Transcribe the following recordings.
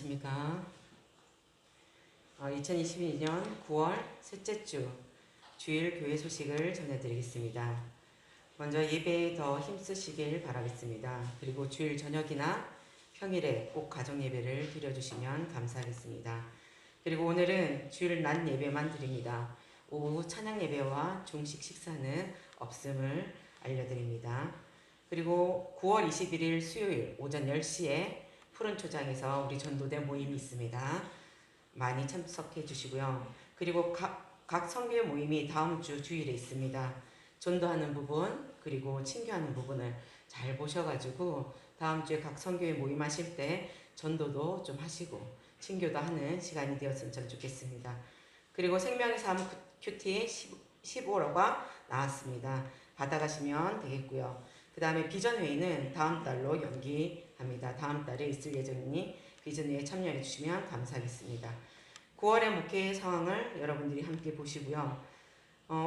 안녕하십니까. 2022년 9월 셋째 주 주일 교회 소식을 전해드리겠습니다. 먼저 예배에 더 힘쓰시길 바라겠습니다. 그리고 주일 저녁이나 평일에 꼭 가정 예배를 드려주시면 감사하겠습니다. 그리고 오늘은 주일 낮 예배만 드립니다. 오후 찬양 예배와 중식 식사는 없음을 알려드립니다. 그리고 9월 21일 수요일 오전 10시에 푸른 초장에서 우리 전도대 모임이 있습니다. 많이 참석해 주시고요. 그리고 각 성교회 모임이 다음 주 주일에 있습니다. 전도하는 부분 그리고 친교하는 부분을 잘 보셔가지고 다음 주에 각 성교회 모임하실 때 전도도 좀 하시고 친교도 하는 시간이 되었으면 참 좋겠습니다. 그리고 생명의 삶 큐티 15호가 나왔습니다. 받아가시면 되겠고요. 그 다음에 비전회의는 다음 달로 연기합니다. 다음 달에 있을 예정이니 비전회의에 참여해 주시면 감사하겠습니다. 9월의 목회 상황을 여러분들이 함께 보시고요.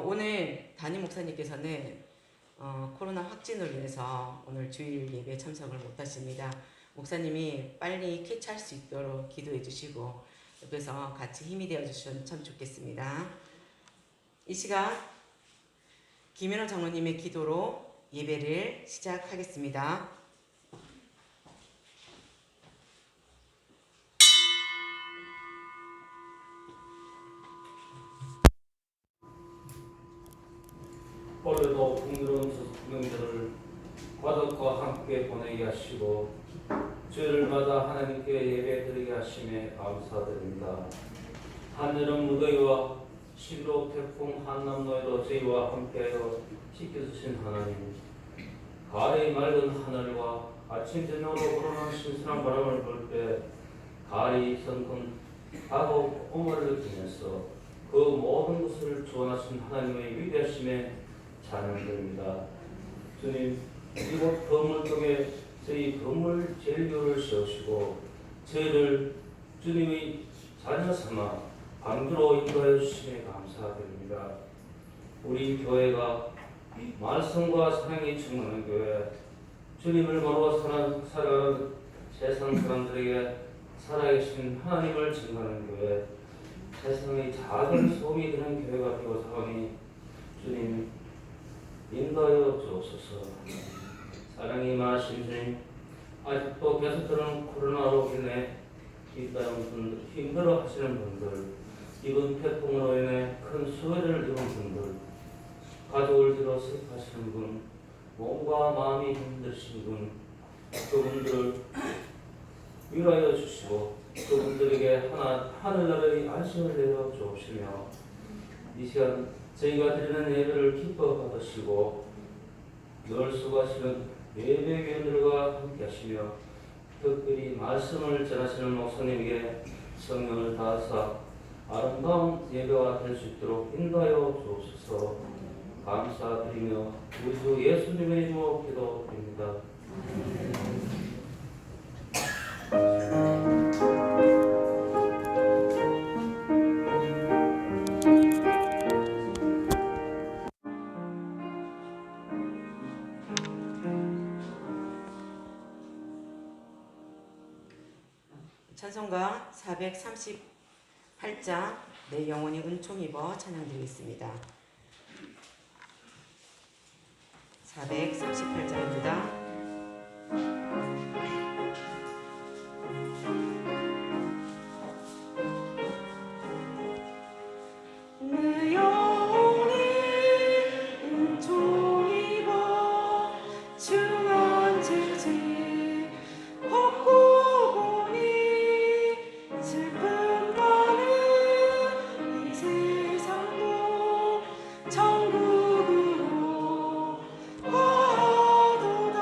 오늘 담임 목사님께서는 코로나 확진으로 인해서 오늘 주일 예배에 참석을 못하십니다. 목사님이 빨리 캐치할 수 있도록 기도해 주시고 옆에서 같이 힘이 되어 주시면 참 좋겠습니다. 이 시간 김인호 장로님의 기도로 예배를 시작하겠습니다. 오늘도 풍요로운 명절을 과덕과 함께 보내게 하시고 주일을 받아 하나님께 예배드리게 하심에 감사드립니다. 한여름 무더위와 11호 태풍 한남노에도 저희와 함께하여 지켜주신 하나님, 가을의 맑은 하늘과 아침 저녁으로 불어난 신선한 바람을 볼 때 가을이 성큼 하고 봄을 느끼면서 그 모든 것을 주원하신 하나님의 위대하심에 찬양드립니다. 주님, 이곳 건물 속에 저희 건물 제일교를 세우시고 저희를 주님의 자녀 삼아 방주로 인도하여 주시에 감사드립니다. 우리 교회가 말씀과 사랑이 충만한 교회, 주님을 모르고 살아가는 세상 사람들에게 살아계신 하나님을 증거하는 교회, 세상의 작은 소음이 드는 교회가 되고 사오니 주님 인도하여 주옵소서. 사랑이 많으신 주님, 아직도 계속되는 코로나로 인해 힘들어 하시는 분들, 이번 태풍으로 인해 큰 수해를 입은 분들, 가족을 들어 슬퍼하시는 분, 몸과 마음이 힘드신 분, 그분들을 위로하여 주시고 그분들에게 하늘나라의 안심을 내려 주옵시며 이 시간 저희가 드리는 예배를 기뻐 받으시고 늘 수고하시는 예배위원들과 함께 하시며 특별히 말씀을 전하시는 목사님에게 성령을 다하사 아름다운 예배가 될 수 있도록 인도하여 주옵소서. 감사드리며 우리 주 예수님의 이름으로 기도드립니다. 찬송가 438장 내 영혼이 은총 입어 찬양드리겠습니다. 438장입니다. 천국으로 가도다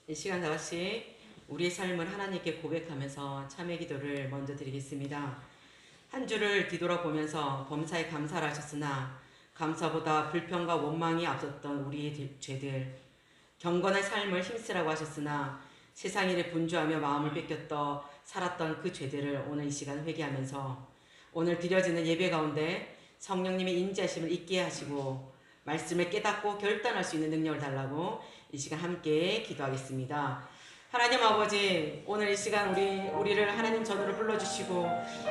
이 시간 다 같이 우리의 삶을 하나님께 고백하면서 참회 기도를 먼저 드리겠습니다. 한 주를 뒤돌아보면서 범사에 감사를 하셨으나 감사보다 불평과 원망이 앞섰던 우리의 죄들, 경건의 삶을 힘쓰라고 하셨으나 세상 일에 분주하며 마음을 뺏겼던 살았던 그 죄들을 오늘 이 시간 회개하면서 오늘 드려지는 예배 가운데 성령님의 인자심을 있게 하시고 말씀을 깨닫고 결단할 수 있는 능력을 달라고 이 시간 함께 기도하겠습니다. 하나님 아버지, 오늘 이 시간 우리를 하나님 전으로 불러주시고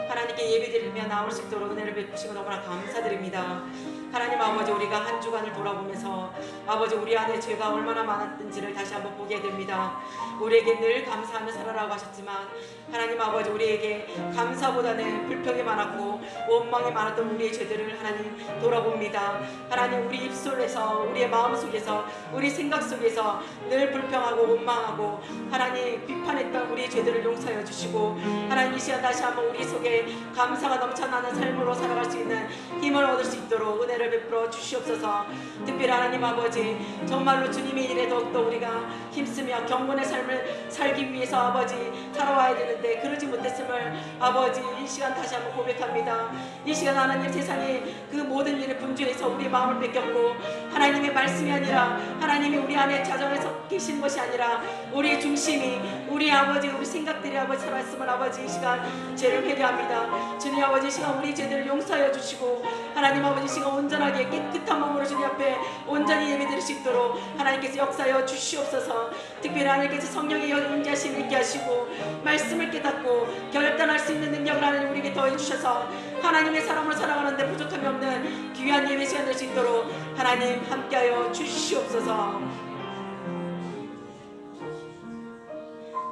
하나님께 예배드리며 나올 수 있도록 은혜를 베푸시고 너무나 감사드립니다. 하나님 아버지, 우리가 한 주간을 돌아보면서 아버지 우리 안에 죄가 얼마나 많았던지를 다시 한번 보게 됩니다. 우리에게 늘 감사하며 살아라고 하셨지만 하나님 아버지, 우리에게 감사보다는 불평이 많았고 원망이 많았던 우리의 죄들을 하나님 돌아봅니다. 하나님, 우리 입술에서 우리의 마음속에서 우리 생각 속에서 늘 불평하고 원망하고 하나님 비판했던 우리의 죄들을 용서하여 주시고 하나님 이 시간 다시 한번 우리 속에 감사가 넘쳐나는 삶으로 살아갈 수 있는 힘을 얻을 수 있도록 은혜를 베풀어 주시옵소서. 특별히 하나님 아버지, 정말로 주님의 일에 더욱더 우리가 힘쓰며 경건의 삶을 살기 위해서 아버지 살아와야 되는데 그러지 못했음을 아버지 이 시간 다시 한번 고백합니다. 이 시간 하나님, 세상의 그 모든 일에 분주해서 우리 마음을 뺏겼고 하나님의 말씀이 아니라 하나님이 우리 안에 자정해서 계신 것이 아니라 우리의 중심이 우리 아버지 우리 생각들이 아버지 살아있음을 아버지 이 시간 죄를 회개합니다. 주님 아버지, 이 시간 우리 죄들을 용서하여 주시고 하나님 아버지 이 시간 온전하게 깨끗한 몸으로 주님 앞에 온전히 예배드릴 수 있도록 하나님께서 역사하여 주시옵소서. 특별히 하나님께서 성령의 인자심을 있게 하시고 말씀을 깨닫고 결단할 수 있는 능력을 하나님 우리에게 더해 주셔서 하나님의 사람으로 살아가는데 부족함이 없는 귀한 예배 시간 될 수 있도록 하나님 함께하여 주시옵소서.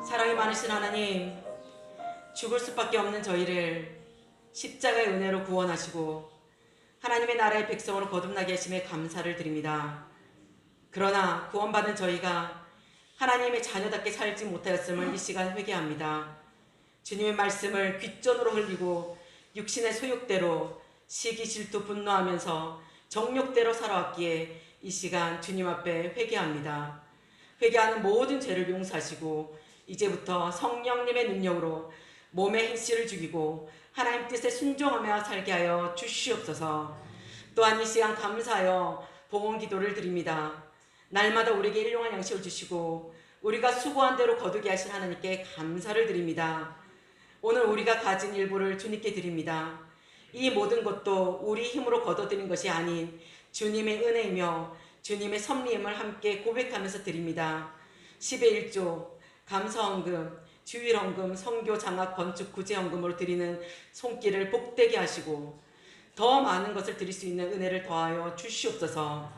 사랑이 많으신 하나님, 죽을 수밖에 없는 저희를 십자가의 은혜로 구원하시고 하나님의 나라의 백성으로 거듭나게 하심에 감사를 드립니다. 그러나 구원받은 저희가 하나님의 자녀답게 살지 못하였음을 이 시간 회개합니다. 주님의 말씀을 귓전으로 흘리고 육신의 소욕대로 시기 질투 분노하면서 정욕대로 살아왔기에 이 시간 주님 앞에 회개합니다. 회개하는 모든 죄를 용서하시고 이제부터 성령님의 능력으로 몸의 행실을 죽이고 하나님 뜻에 순종하며 살게 하여 주시옵소서. 또한 이 시간 감사하여 봉헌 기도를 드립니다. 날마다 우리에게 일용할 양식을 주시고 우리가 수고한 대로 거두게 하신 하나님께 감사를 드립니다. 오늘 우리가 가진 일부를 주님께 드립니다. 이 모든 것도 우리 힘으로 거둬들인 것이 아닌 주님의 은혜이며 주님의 섭리임을 함께 고백하면서 드립니다. 10의 1조 감사헌금, 주일헌금, 선교 장학 건축 구제헌금으로 드리는 손길을 복되게 하시고 더 많은 것을 드릴 수 있는 은혜를 더하여 주시옵소서.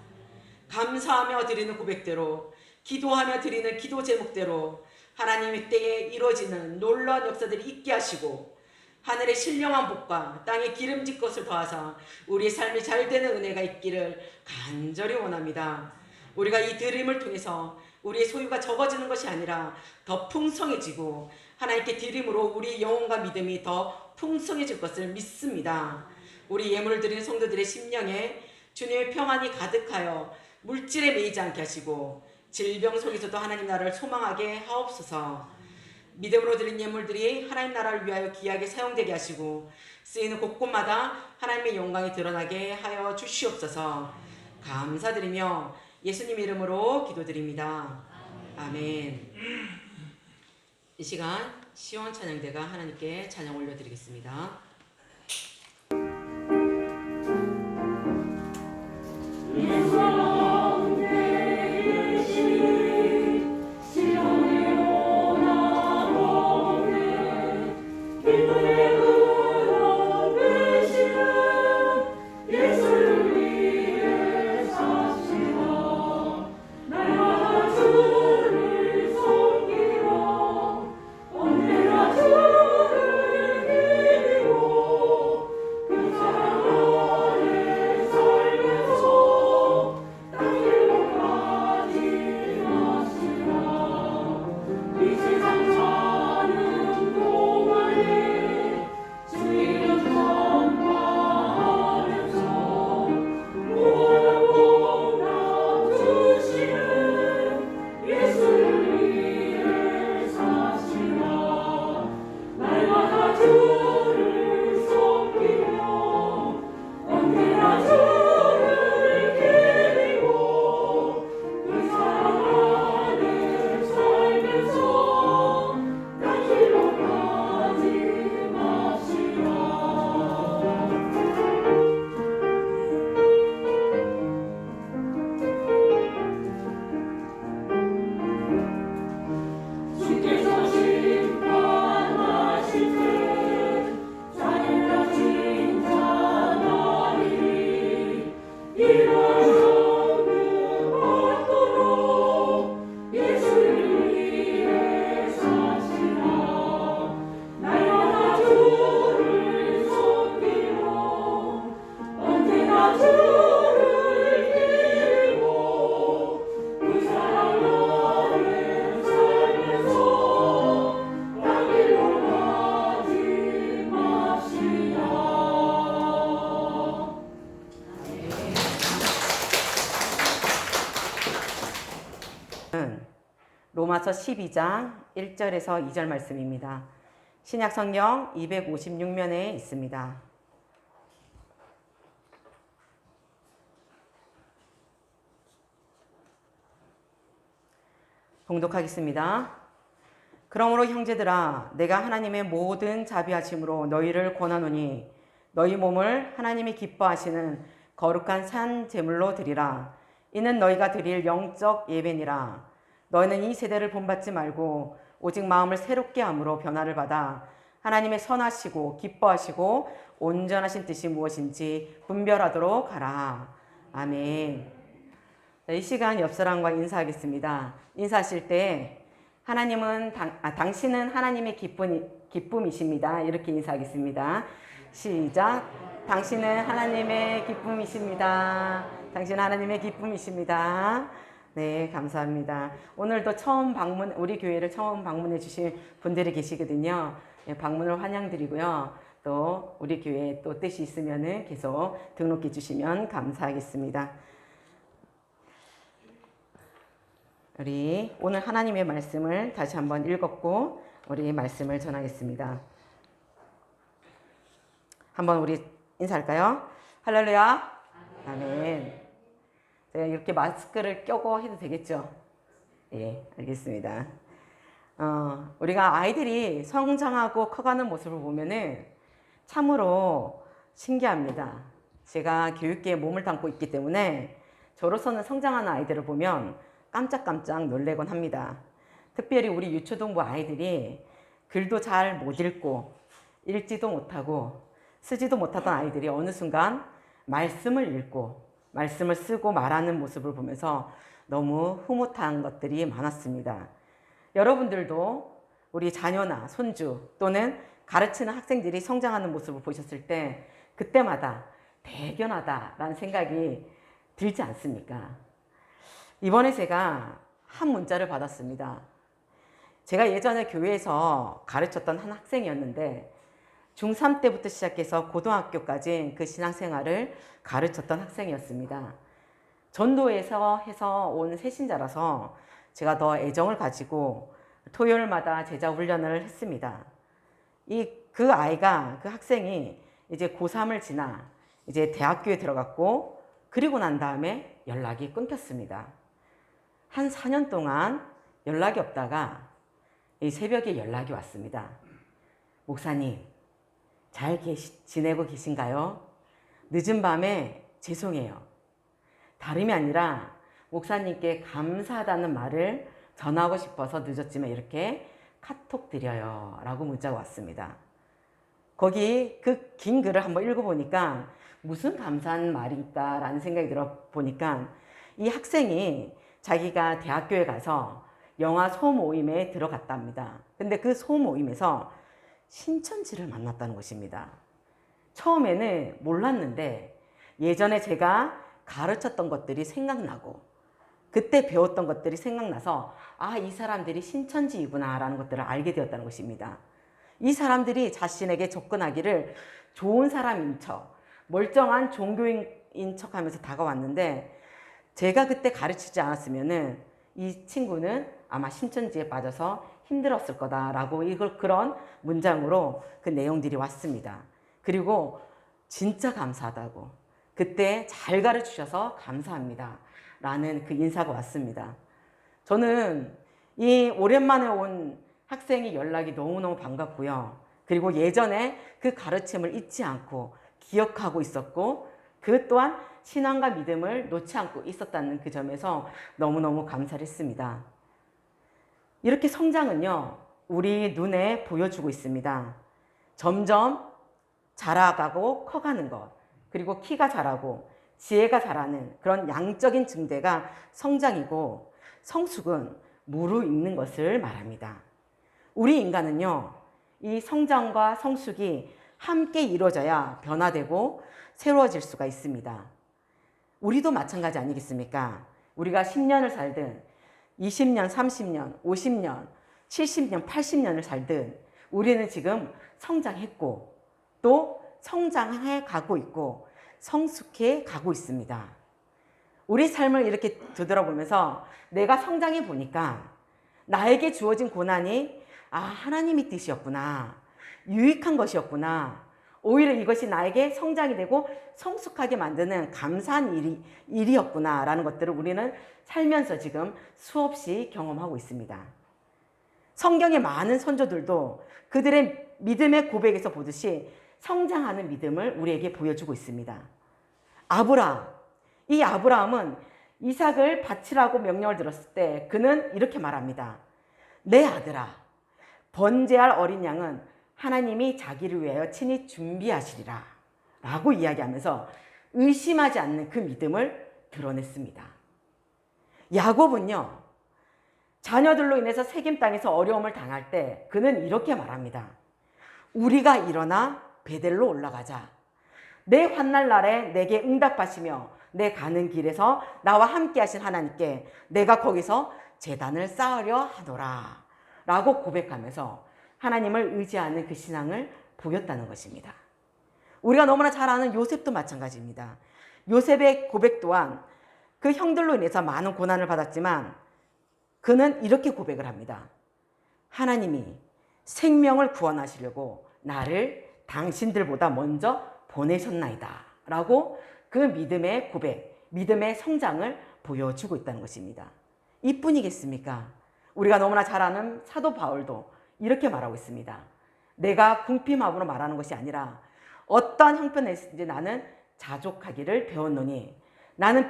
감사하며 드리는 고백대로, 기도하며 드리는 기도 제목대로 하나님의 때에 이루어지는 놀라운 역사들이 있게 하시고 하늘의 신령한 복과 땅의 기름진 것을 더하사 우리의 삶이 잘 되는 은혜가 있기를 간절히 원합니다. 우리가 이 드림을 통해서 우리의 소유가 적어지는 것이 아니라 더 풍성해지고 하나님께 드림으로 우리 영혼과 믿음이 더 풍성해질 것을 믿습니다. 우리 예물을 드리는 성도들의 심령에 주님의 평안이 가득하여 물질에 매이지 않게 하시고 질병 속에서도 하나님 나라를 소망하게 하옵소서. 믿음으로 드린 예물들이 하나님 나라를 위하여 귀하게 사용되게 하시고 쓰이는 곳곳마다 하나님의 영광이 드러나게 하여 주시옵소서. 감사드리며 예수님 이름으로 기도드립니다. 아멘. 이 시간 시온 찬양대가 하나님께 찬양 올려드리겠습니다. 주를 로마서 12장 1절에서 2절 말씀입니다. 신약 성경 256면에 있습니다. 봉독하겠습니다. 그러므로 형제들아 내가 하나님의 모든 자비하심으로 너희를 권하노니 너희 몸을 하나님이 기뻐하시는 거룩한 산 제물로 드리라. 이는 너희가 드릴 영적 예배니라. 너희는 이 세대를 본받지 말고 오직 마음을 새롭게 함으로 변화를 받아 하나님의 선하시고 기뻐하시고 온전하신 뜻이 무엇인지 분별하도록 하라. 아멘. 이 시간 옆 사람과 인사하겠습니다. 인사하실 때 당신은 하나님의 기쁨이십니다. 이렇게 인사하겠습니다. 시작. 당신은 하나님의 기쁨이십니다. 당신은 하나님의 기쁨이십니다. 네, 감사합니다. 오늘도 우리 교회를 처음 방문해 주신 분들이 계시거든요. 네, 방문을 환영드리고요. 또 우리 교회에 또 뜻이 있으면은 계속 등록해 주시면 감사하겠습니다. 우리 오늘 하나님의 말씀을 다시 한번 읽었고 우리 말씀을 전하겠습니다. 한번 우리 인사할까요? 할렐루야. 아멘. 제가 이렇게 마스크를 껴고 해도 되겠죠? 예, 알겠습니다. 우리가 아이들이 성장하고 커가는 모습을 보면은 참으로 신기합니다. 제가 교육계에 몸을 담고 있기 때문에 저로서는 성장하는 아이들을 보면 깜짝깜짝 놀래곤 합니다. 특별히 우리 유초등부 아이들이 글도 잘 못 읽고 읽지도 못하고 쓰지도 못하던 아이들이 어느 순간 말씀을 읽고 말씀을 쓰고 말하는 모습을 보면서 너무 흐뭇한 것들이 많았습니다. 여러분들도 우리 자녀나 손주 또는 가르치는 학생들이 성장하는 모습을 보셨을 때 그때마다 대견하다라는 생각이 들지 않습니까? 이번에 제가 한 문자를 받았습니다. 제가 예전에 교회에서 가르쳤던 한 학생이었는데 중3 때부터 시작해서 고등학교까지 그 신앙생활을 가르쳤던 학생이었습니다. 전도에서 해서 온 새신자라서 제가 더 애정을 가지고 토요일마다 제자 훈련을 했습니다. 그 학생이 이제 고3을 지나 이제 대학교에 들어갔고 그리고 난 다음에 연락이 끊겼습니다. 한 4년 동안 연락이 없다가 이 새벽에 연락이 왔습니다. 목사님, 잘 지내고 계신가요? 늦은 밤에 죄송해요. 다름이 아니라 목사님께 감사하다는 말을 전하고 싶어서 늦었지만 이렇게 카톡 드려요 라고 문자가 왔습니다. 거기 그 긴 글을 한번 읽어보니까 무슨 감사한 말일까 라는 생각이 들어보니까 이 학생이 자기가 대학교에 가서 영화 소모임에 들어갔답니다. 근데 그 소모임에서 신천지를 만났다는 것입니다. 처음에는 몰랐는데 예전에 제가 가르쳤던 것들이 생각나고 그때 배웠던 것들이 생각나서 이 사람들이 신천지이구나 라는 것들을 알게 되었다는 것입니다. 이 사람들이 자신에게 접근하기를 좋은 사람인 척, 멀쩡한 종교인 척 하면서 다가왔는데 제가 그때 가르치지 않았으면은 이 친구는 아마 신천지에 빠져서 힘들었을 거다라고 그런 문장으로 그 내용들이 왔습니다. 그리고 진짜 감사하다고 그때 잘 가르치셔서 감사합니다 라는 그 인사가 왔습니다. 저는 이 오랜만에 온 학생이 연락이 너무너무 반갑고요. 그리고 예전에 그 가르침을 잊지 않고 기억하고 있었고 그 또한 신앙과 믿음을 놓지 않고 있었다는 그 점에서 너무너무 감사를 했습니다. 이렇게 성장은요, 우리 눈에 보여주고 있습니다. 점점 자라가고 커가는 것, 그리고 키가 자라고 지혜가 자라는 그런 양적인 증대가 성장이고 성숙은 무르익는 것을 말합니다. 우리 인간은요, 이 성장과 성숙이 함께 이루어져야 변화되고 새로워질 수가 있습니다. 우리도 마찬가지 아니겠습니까? 우리가 10년을 살든 20년, 30년, 50년, 70년, 80년을 살든 우리는 지금 성장했고 또 성장해 가고 있고 성숙해 가고 있습니다. 우리 삶을 이렇게 되돌아보면서 내가 성장해 보니까 나에게 주어진 고난이 하나님의 뜻이었구나. 유익한 것이었구나. 오히려 이것이 나에게 성장이 되고 성숙하게 만드는 감사한 일이었구나 라는 것들을 우리는 살면서 지금 수없이 경험하고 있습니다. 성경의 많은 선조들도 그들의 믿음의 고백에서 보듯이 성장하는 믿음을 우리에게 보여주고 있습니다. 이 아브라함은 이삭을 바치라고 명령을 들었을 때 그는 이렇게 말합니다. 내 아들아, 번제할 어린 양은 하나님이 자기를 위하여 친히 준비하시리라 라고 이야기하면서 의심하지 않는 그 믿음을 드러냈습니다. 야곱은요, 자녀들로 인해서 세겜 땅에서 어려움을 당할 때 그는 이렇게 말합니다. 우리가 일어나 베델로 올라가자. 내 환난 날에 내게 응답하시며 내 가는 길에서 나와 함께 하신 하나님께 내가 거기서 제단을 쌓으려 하노라 라고 고백하면서 하나님을 의지하는 그 신앙을 보였다는 것입니다. 우리가 너무나 잘 아는 요셉도 마찬가지입니다. 요셉의 고백 또한 그 형들로 인해서 많은 고난을 받았지만 그는 이렇게 고백을 합니다. 하나님이 생명을 구원하시려고 나를 당신들보다 먼저 보내셨나이다 라고 그 믿음의 고백, 믿음의 성장을 보여주고 있다는 것입니다. 이뿐이겠습니까? 우리가 너무나 잘 아는 사도 바울도 이렇게 말하고 있습니다. 내가 궁핍함으로 말하는 것이 아니라 어떠한 형편에서든지 나는 자족하기를 배웠노니 나는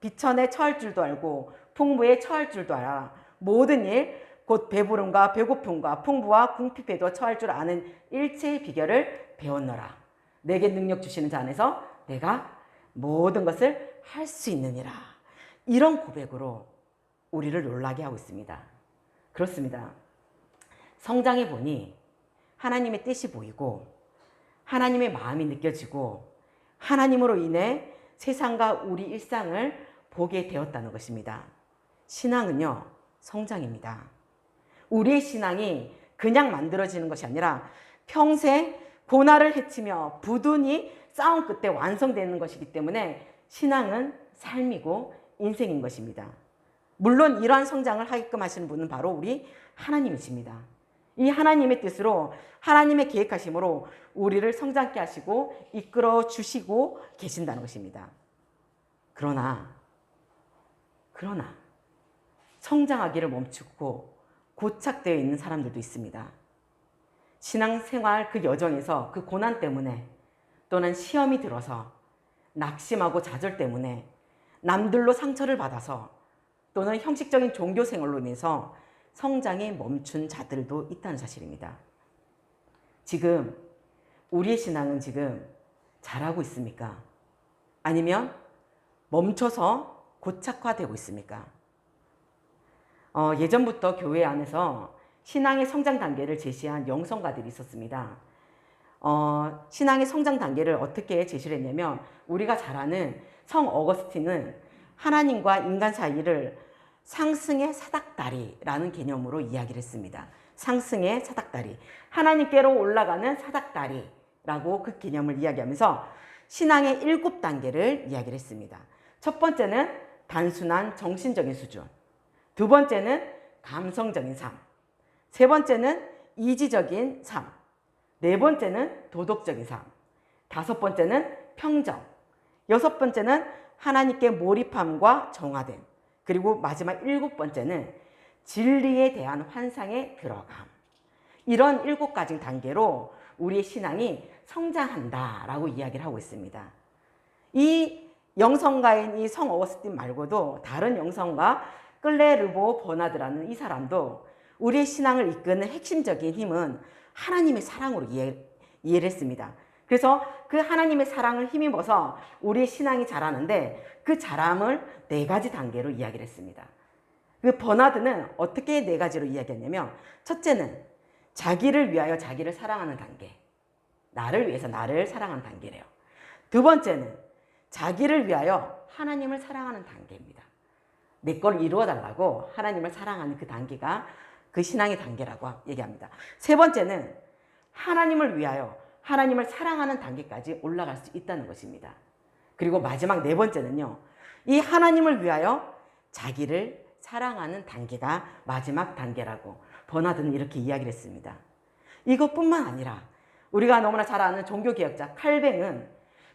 비천에 처할 줄도 알고 풍부에 처할 줄도 알아. 모든 일 곧 배부름과 배고픔과 풍부와 궁핍에도 처할 줄 아는 일체의 비결을 배웠노라. 내게 능력 주시는 자 안에서 내가 모든 것을 할 수 있느니라. 이런 고백으로 우리를 놀라게 하고 있습니다. 그렇습니다. 성장해 보니 하나님의 뜻이 보이고 하나님의 마음이 느껴지고 하나님으로 인해 세상과 우리 일상을 보게 되었다는 것입니다. 신앙은요, 성장입니다. 우리의 신앙이 그냥 만들어지는 것이 아니라 평생 고난을 헤치며 부단히 싸움 끝에 완성되는 것이기 때문에 신앙은 삶이고 인생인 것입니다. 물론 이러한 성장을 하게끔 하시는 분은 바로 우리 하나님이십니다. 이 하나님의 뜻으로 하나님의 계획하심으로 우리를 성장케 하시고 이끌어 주시고 계신다는 것입니다. 그러나 성장하기를 멈추고 고착되어 있는 사람들도 있습니다. 신앙생활 그 여정에서 그 고난 때문에 또는 시험이 들어서 낙심하고 좌절 때문에 남들로 상처를 받아서 또는 형식적인 종교 생활로 인해서 성장이 멈춘 자들도 있다는 사실입니다. 지금 우리의 신앙은 지금 잘하고 있습니까? 아니면 멈춰서 고착화되고 있습니까? 예전부터 교회 안에서 신앙의 성장 단계를 제시한 영성가들이 있었습니다. 신앙의 성장 단계를 어떻게 제시를 했냐면 우리가 잘 아는 성 어거스틴은 하나님과 인간 사이를 상승의 사닥다리라는 개념으로 이야기를 했습니다. 상승의 사닥다리, 하나님께로 올라가는 사닥다리라고 그 개념을 이야기하면서 신앙의 7단계를 이야기를 했습니다. 첫 번째는 단순한 정신적인 수준, 두 번째는 감성적인 삶, 세 번째는 이지적인 삶, 네 번째는 도덕적인 삶, 다섯 번째는 평정, 여섯 번째는 하나님께 몰입함과 정화됨, 그리고 마지막 7번째는 진리에 대한 환상에 들어감. 이런 7가지 단계로 우리의 신앙이 성장한다라고 이야기를 하고 있습니다. 이 영성가인 이 성 어거스틴 말고도 다른 영성가 클레르보 버나드라는 이 사람도 우리의 신앙을 이끄는 핵심적인 힘은 하나님의 사랑으로 이해를 했습니다. 그래서 그 하나님의 사랑을 힘입어서 우리의 신앙이 자라는데 그 자람을 4가지 단계로 이야기를 했습니다. 그 버나드는 어떻게 4가지로 이야기했냐면 첫째는 자기를 위하여 자기를 사랑하는 단계, 나를 위해서 나를 사랑하는 단계래요. 두 번째는 자기를 위하여 하나님을 사랑하는 단계입니다. 내 걸 이루어달라고 하나님을 사랑하는 그 단계가 그 신앙의 단계라고 얘기합니다. 세 번째는 하나님을 위하여 하나님을 사랑하는 단계까지 올라갈 수 있다는 것입니다. 그리고 마지막 4번째는요. 이 하나님을 위하여 자기를 사랑하는 단계가 마지막 단계라고 버나드는 이렇게 이야기를 했습니다. 이것뿐만 아니라 우리가 너무나 잘 아는 종교개혁자 칼뱅은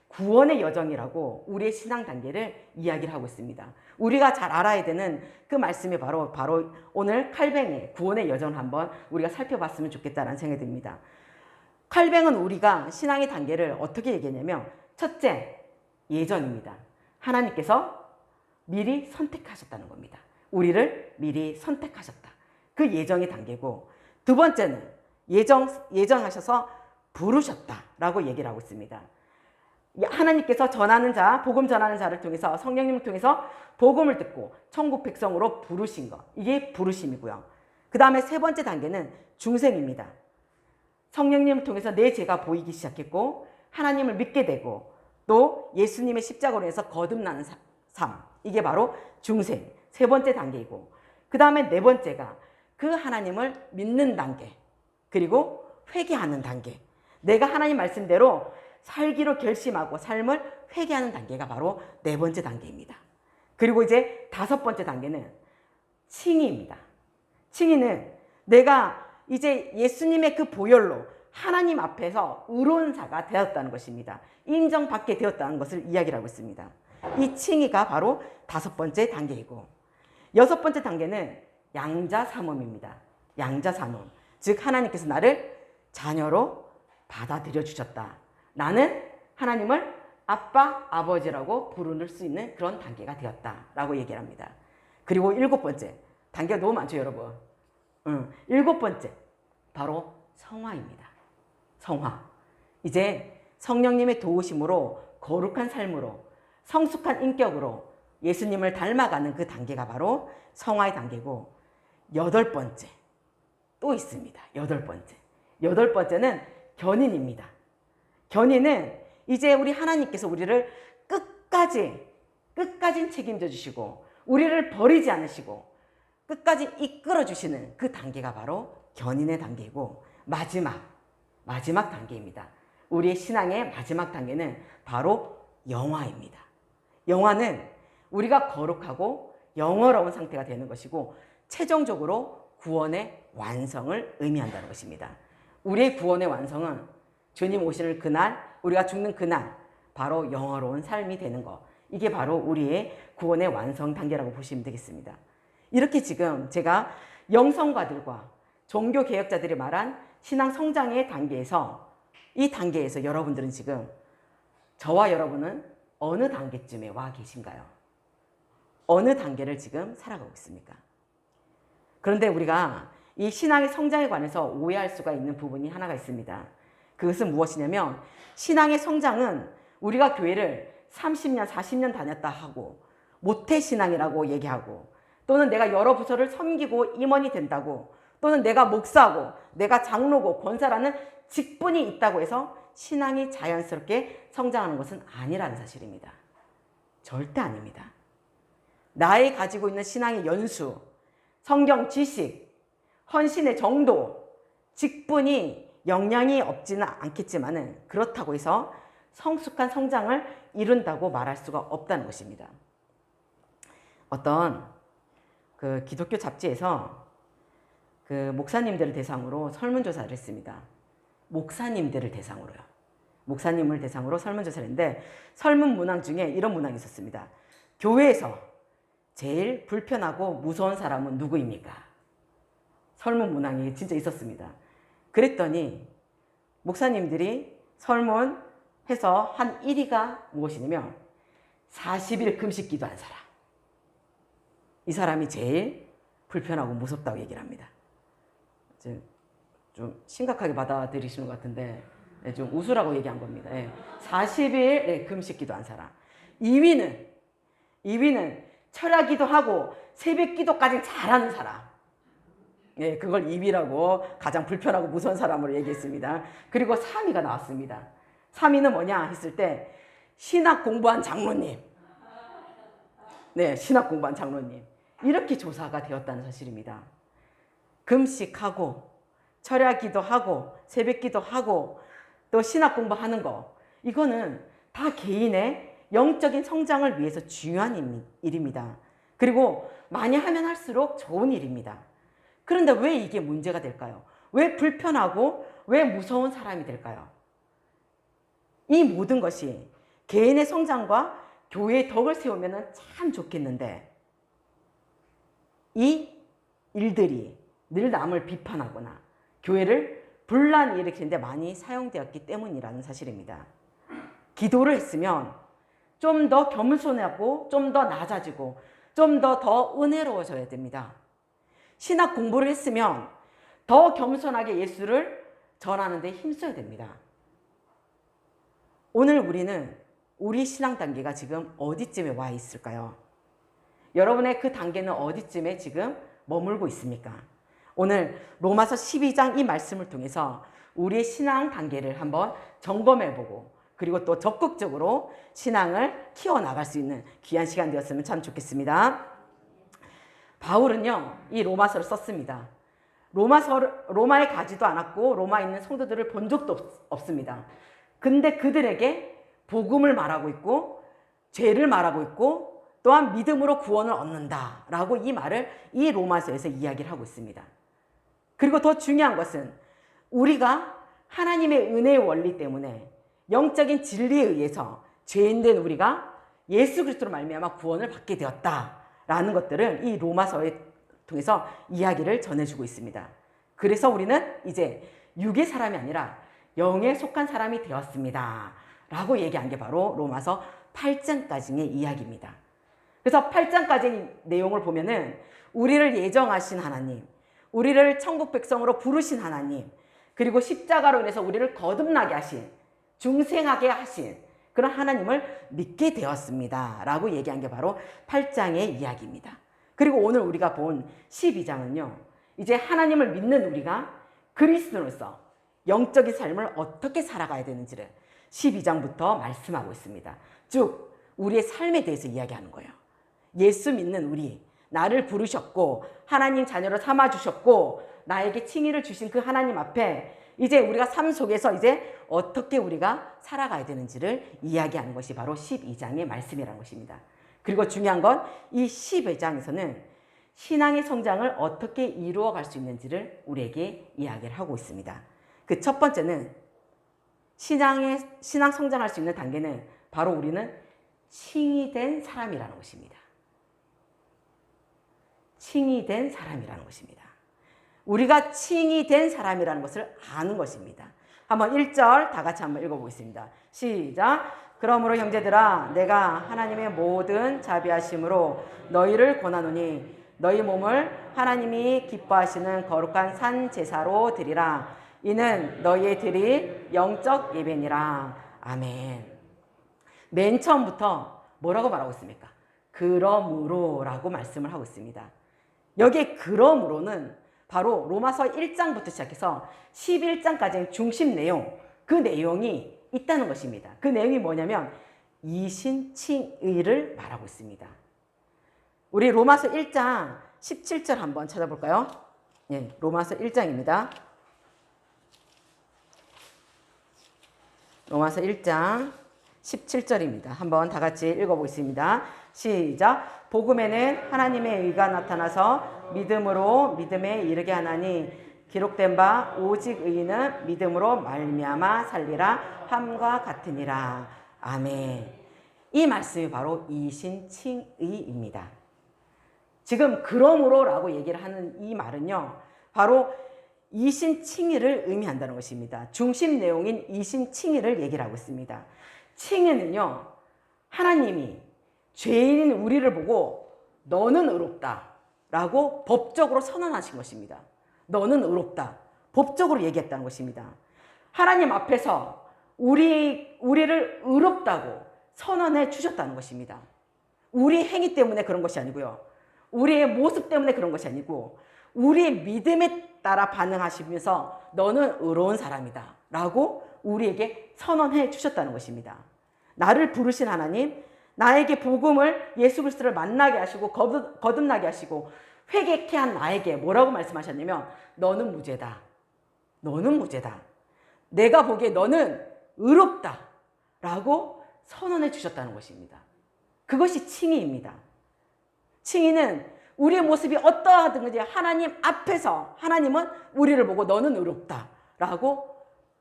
구원의 여정이라고 우리의 신앙 단계를 이야기를 하고 있습니다. 우리가 잘 알아야 되는 그 말씀이 바로 오늘 칼뱅의 구원의 여정을 한번 우리가 살펴봤으면 좋겠다는 생각이 듭니다. 칼뱅은 우리가 신앙의 단계를 어떻게 얘기했냐면 첫째, 예정입니다. 하나님께서 미리 선택하셨다는 겁니다. 우리를 미리 선택하셨다. 그 예정의 단계고, 두 번째는 예정하셔서 부르셨다라고 얘기를 하고 있습니다. 하나님께서 전하는 자, 복음 전하는 자를 통해서 성령님을 통해서 복음을 듣고 천국 백성으로 부르신 것. 이게 부르심이고요. 그 다음에 세 번째 단계는 중생입니다. 성령님을 통해서 내 죄가 보이기 시작했고 하나님을 믿게 되고 또 예수님의 십자가로 해서 거듭나는 삶. 이게 바로 중생. 세 번째 단계이고, 그 다음에 네 번째가 그 하나님을 믿는 단계. 그리고 회개하는 단계. 내가 하나님 말씀대로 살기로 결심하고 삶을 회개하는 단계가 바로 네 번째 단계입니다. 그리고 이제 다섯 번째 단계는 칭의입니다. 칭의는 내가 이제 예수님의 그 보혈로 하나님 앞에서 의로운 자가 되었다는 것입니다. 인정받게 되었다는 것을 이야기를 하고 있습니다. 이 칭의가 바로 다섯 번째 단계이고, 여섯 번째 단계는 양자삼음입니다. 양자삼음. 즉 하나님께서 나를 자녀로 받아들여 주셨다. 나는 하나님을 아빠, 아버지라고 부를 수 있는 그런 단계가 되었다라고 얘기를 합니다. 그리고 일곱 번째, 단계가 너무 많죠, 여러분. 일곱 번째, 바로 성화입니다. 성화. 이제 성령님의 도우심으로 거룩한 삶으로 성숙한 인격으로 예수님을 닮아가는 그 단계가 바로 성화의 단계고, 여덟 번째 또 있습니다. 여덟 번째는 견인입니다. 견인은 이제 우리 하나님께서 우리를 끝까지 책임져 주시고 우리를 버리지 않으시고 끝까지 이끌어 주시는 그 단계가 바로 견인의 단계이고, 마지막 단계입니다. 우리의 신앙의 마지막 단계는 바로 영화입니다. 영화는 우리가 거룩하고 영어로운 상태가 되는 것이고 최종적으로 구원의 완성을 의미한다는 것입니다. 우리의 구원의 완성은 주님 오시는 그날, 우리가 죽는 그날 바로 영어로운 삶이 되는 것. 이게 바로 우리의 구원의 완성 단계라고 보시면 되겠습니다. 이렇게 지금 제가 영성가들과 종교개혁자들이 말한 신앙 성장의 단계에서, 이 단계에서 여러분들은 지금, 저와 여러분은 어느 단계쯤에 와 계신가요? 어느 단계를 지금 살아가고 있습니까? 그런데 우리가 이 신앙의 성장에 관해서 오해할 수가 있는 부분이 하나가 있습니다. 그것은 무엇이냐면, 신앙의 성장은 우리가 교회를 30년, 40년 다녔다 하고 모태신앙이라고 얘기하고, 또는 내가 여러 부서를 섬기고 임원이 된다고, 또는 내가 목사고 내가 장로고 권사라는 직분이 있다고 해서 신앙이 자연스럽게 성장하는 것은 아니라는 사실입니다. 절대 아닙니다. 나의 가지고 있는 신앙의 연수, 성경 지식, 헌신의 정도, 직분이 영향이 없지는 않겠지만은 그렇다고 해서 성숙한 성장을 이룬다고 말할 수가 없다는 것입니다. 어떤 그 기독교 잡지에서 그 목사님들을 대상으로 설문조사를 했습니다. 목사님들을 대상으로요. 목사님을 대상으로 설문조사를 했는데 설문 문항 중에 이런 문항이 있었습니다. 교회에서 제일 불편하고 무서운 사람은 누구입니까? 설문 문항이 진짜 있었습니다. 그랬더니 목사님들이 설문해서 한 1위가 무엇이냐면 40일 금식 기도한 사람. 이 사람이 제일 불편하고 무섭다고 얘기를 합니다. 좀 심각하게 받아들이시는 것 같은데 좀 웃으라고 얘기한 겁니다. 40일 금식 기도한 사람. 2위는 철야 기도하고 새벽 기도까지 잘하는 사람. 그걸 2위라고 가장 불편하고 무서운 사람으로 얘기했습니다. 그리고 3위가 나왔습니다. 3위는 뭐냐 했을 때 신학 공부한 장로님. 신학 공부한 장로님. 이렇게 조사가 되었다는 사실입니다. 금식하고 철야 기도하고 새벽 기도하고 또 신학 공부하는 거, 이거는 다 개인의 영적인 성장을 위해서 중요한 일입니다. 그리고 많이 하면 할수록 좋은 일입니다. 그런데 왜 이게 문제가 될까요? 왜 불편하고 왜 무서운 사람이 될까요? 이 모든 것이 개인의 성장과 교회의 덕을 세우면 참 좋겠는데 이 일들이 늘 남을 비판하거나 교회를 분란을 일으키는데 많이 사용되었기 때문이라는 사실입니다. 기도를 했으면 좀 더 겸손하고 좀 더 낮아지고 좀 더 은혜로워져야 됩니다. 신학 공부를 했으면 더 겸손하게 예수를 전하는 데 힘써야 됩니다. 오늘 우리는 우리 신앙 단계가 지금 어디쯤에 와 있을까요? 여러분의 그 단계는 어디쯤에 지금 머물고 있습니까? 오늘 로마서 12장 이 말씀을 통해서 우리의 신앙 단계를 한번 점검해보고 그리고 또 적극적으로 신앙을 키워나갈 수 있는 귀한 시간 되었으면 참 좋겠습니다. 바울은요, 이 로마서를 썼습니다. 로마에 가지도 않았고 로마에 있는 성도들을 본 적도 없습니다. 근데 그들에게 복음을 말하고 있고 죄를 말하고 있고 또한 믿음으로 구원을 얻는다라고 이 말을 이 로마서에서 이야기를 하고 있습니다. 그리고 더 중요한 것은 우리가 하나님의 은혜의 원리 때문에 영적인 진리에 의해서 죄인된 우리가 예수 그리스도로 말미암아 구원을 받게 되었다라는 것들을 이 로마서에 통해서 이야기를 전해주고 있습니다. 그래서 우리는 이제 육의 사람이 아니라 영에 속한 사람이 되었습니다 라고 얘기한 게 바로 로마서 8장까지의 이야기입니다. 그래서 8장까지 내용을 보면은 우리를 예정하신 하나님, 우리를 천국 백성으로 부르신 하나님, 그리고 십자가로 인해서 우리를 거듭나게 하신, 중생하게 하신 그런 하나님을 믿게 되었습니다 라고 얘기한 게 바로 8장의 이야기입니다. 그리고 오늘 우리가 본 12장은요, 이제 하나님을 믿는 우리가 그리스도로서 영적인 삶을 어떻게 살아가야 되는지를 12장부터 말씀하고 있습니다. 쭉 우리의 삶에 대해서 이야기하는 거예요. 예수 믿는 우리, 나를 부르셨고 하나님 자녀로 삼아주셨고 나에게 칭의를 주신 그 하나님 앞에 이제 우리가 삶 속에서 이제 어떻게 우리가 살아가야 되는지를 이야기하는 것이 바로 12장의 말씀이라는 것입니다. 그리고 중요한 건 이 12장에서는 신앙의 성장을 어떻게 이루어갈 수 있는지를 우리에게 이야기를 하고 있습니다. 그 첫 번째는 신앙 성장할 수 있는 단계는 바로 우리는 칭의된 사람이라는 것입니다. 칭의된 사람이라는 것입니다. 우리가 칭의된 사람이라는 것을 아는 것입니다. 한번 1절 다 같이 한번 읽어보겠습니다. 시작. 그러므로 형제들아 내가 하나님의 모든 자비하심으로 너희를 권하노니 너희 몸을 하나님이 기뻐하시는 거룩한 산 제사로 드리라. 이는 너희의 드릴 영적 예배니라. 아멘. 맨 처음부터 뭐라고 말하고 있습니까? 그러므로 라고 말씀을 하고 있습니다. 여기에 그러므로는 바로 로마서 1장부터 시작해서 11장까지의 중심 내용, 그 내용이 있다는 것입니다. 그 내용이 뭐냐면 이신칭의를 말하고 있습니다. 우리 로마서 1장 17절 한번 찾아볼까요? 예, 로마서 1장입니다. 로마서 1장 17절입니다. 한번 다 같이 읽어보겠습니다. 시작. 복음에는 하나님의 의가 나타나서 믿음으로 믿음에 이르게 하나니 기록된 바 오직 의인은 믿음으로 말미암아 살리라 함과 같으니라. 아멘. 이 말씀이 바로 이신칭의입니다. 지금 그러므로라고 얘기를 하는 이 말은요, 바로 이신칭의를 의미한다는 것입니다. 중심 내용인 이신칭의를 얘기를 하고 있습니다. 칭의는요, 하나님이 죄인인 우리를 보고 너는 의롭다 라고 법적으로 선언하신 것입니다. 너는 의롭다. 법적으로 얘기했다는 것입니다. 하나님 앞에서 우리를 의롭다고 선언해 주셨다는 것입니다. 우리 행위 때문에 그런 것이 아니고요. 우리의 모습 때문에 그런 것이 아니고 우리의 믿음에 따라 반응하시면서 너는 의로운 사람이다 라고 우리에게 선언해 주셨다는 것입니다. 나를 부르신 하나님, 나에게 복음을 예수 그리스도를 만나게 하시고 거듭나게 하시고 회개케 한 나에게 뭐라고 말씀하셨냐면 너는 무죄다. 너는 무죄다. 내가 보기에 너는 의롭다 라고 선언해 주셨다는 것입니다. 그것이 칭의입니다. 칭의는 우리의 모습이 어떠하든지 하나님 앞에서 하나님은 우리를 보고 너는 의롭다 라고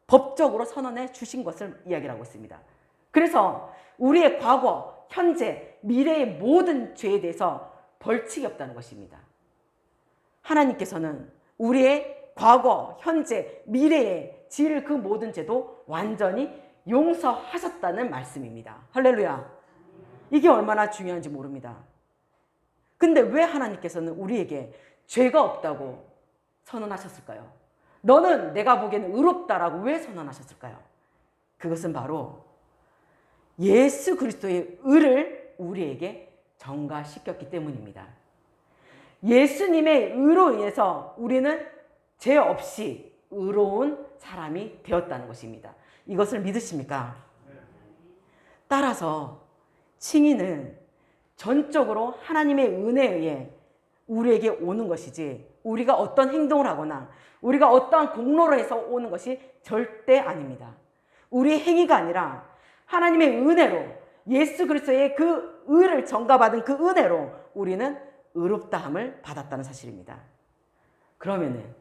법적으로 선언해 주신 것을 이야기를 하고 있습니다. 그래서 우리의 과거, 현재, 미래의 모든 죄에 대해서 벌칙이 없다는 것입니다. 하나님께서는 우리의 과거, 현재, 미래에 지을 그 모든 죄도 완전히 용서하셨다는 말씀입니다. 할렐루야. 이게 얼마나 중요한지 모릅니다. 근데 왜 하나님께서는 우리에게 죄가 없다고 선언하셨을까요? 너는 내가 보기에는 의롭다라고 왜 선언하셨을까요? 그것은 바로 예수 그리스도의 의를 우리에게 전가시켰기 때문입니다. 예수님의 의로 인해서 우리는 죄 없이 의로운 사람이 되었다는 것입니다. 이것을 믿으십니까? 따라서 칭의는 전적으로 하나님의 은혜에 의해 우리에게 오는 것이지 우리가 어떤 행동을 하거나 우리가 어떠한 공로를 해서 오는 것이 절대 아닙니다. 우리의 행위가 아니라 하나님의 은혜로 예수 그리스도의 그 의를 전가받은 그 은혜로 우리는 의롭다함을 받았다는 사실입니다. 그러면은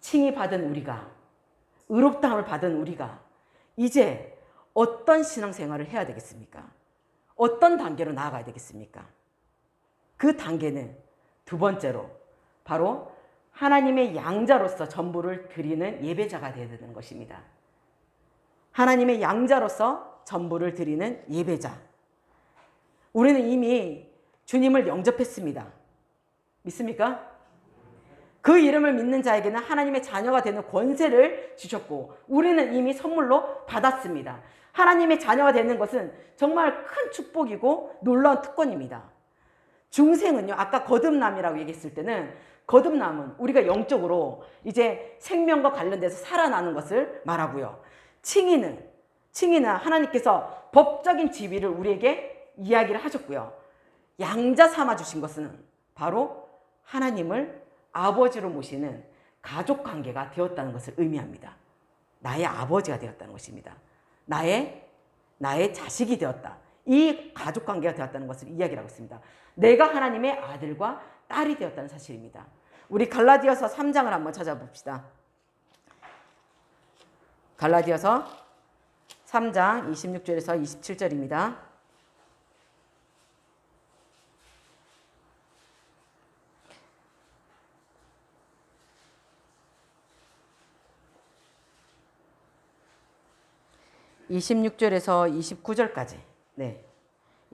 칭의 받은 우리가 의롭다함을 받은 우리가 이제 어떤 신앙생활을 해야 되겠습니까? 어떤 단계로 나아가야 되겠습니까? 그 단계는 두 번째로 바로 하나님의 양자로서 전부를 드리는 예배자가 되어야 되는 것입니다. 하나님의 양자로서 전부를 드리는 예배자. 우리는 이미 주님을 영접했습니다. 믿습니까? 그 이름을 믿는 자에게는 하나님의 자녀가 되는 권세를 주셨고 우리는 이미 선물로 받았습니다. 하나님의 자녀가 되는 것은 정말 큰 축복이고 놀라운 특권입니다. 중생은요, 아까 거듭남이라고 얘기했을 때는 거듭남은 우리가 영적으로 이제 생명과 관련돼서 살아나는 것을 말하고요. 칭의는 하나님께서 법적인 지위를 우리에게 이야기를 하셨고요. 양자 삼아 주신 것은 바로 하나님을 아버지로 모시는 가족 관계가 되었다는 것을 의미합니다. 나의 아버지가 되었다는 것입니다. 나의 자식이 되었다. 이 가족 관계가 되었다는 것을 이야기를 하고 있습니다. 내가 하나님의 아들과 딸이 되었다는 사실입니다. 우리 갈라디아서 3장을 한번 찾아봅시다. 갈라디아서 3장 26절에서 27절입니다. (26절에서 29절까지) 네,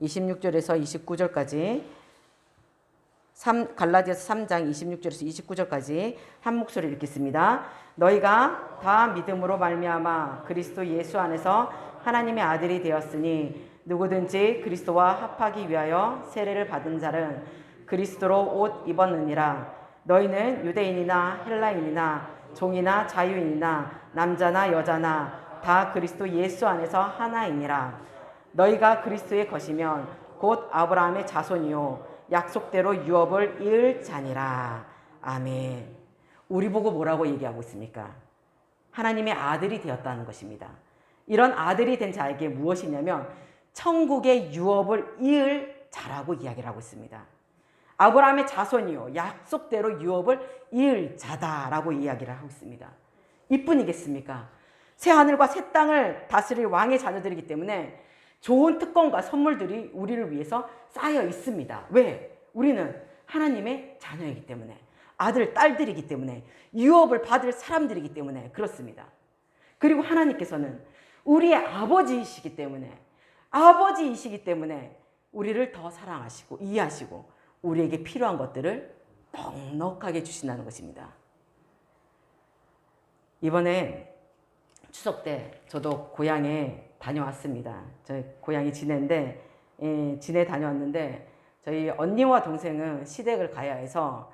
26절에서 29절까지 갈라디아서 3장 26절에서 29절까지 한 목소리 읽겠습니다. 너희가 다 믿음으로 말미암아 그리스도 예수 안에서 하나님의 아들이 되었으니 누구든지 그리스도와 합하기 위하여 세례를 받은 자는 그리스도로 옷 입었느니라. 너희는 유대인이나 헬라인이나 종이나 자유인이나 남자나 여자나 다 그리스도 예수 안에서 하나이니라. 너희가 그리스도의 것이면 곧 아브라함의 자손이요 약속대로 유업을 이을 자니라. 아멘. 우리 보고 뭐라고 얘기하고 있습니까? 하나님의 아들이 되었다는 것입니다. 이런 아들이 된 자에게 무엇이냐면 천국의 유업을 이을 자라고 이야기를 하고 있습니다. 아브라함의 자손이요 약속대로 유업을 이을 자다라고 이야기를 하고 있습니다. 이뿐이겠습니까? 새 하늘과 새 땅을 다스릴 왕의 자녀들이기 때문에 좋은 특권과 선물들이 우리를 위해서 쌓여 있습니다. 왜? 우리는 하나님의 자녀이기 때문에, 아들, 딸들이기 때문에, 유업을 받을 사람들이기 때문에 그렇습니다. 그리고 하나님께서는 우리의 아버지이시기 때문에 우리를 더 사랑하시고 이해하시고 우리에게 필요한 것들을 넉넉하게 주신다는 것입니다. 이번에 추석 때 저도 고향에 다녀왔습니다. 저희 고향이 진해인데 진해 다녀왔는데 저희 언니와 동생은 시댁을 가야 해서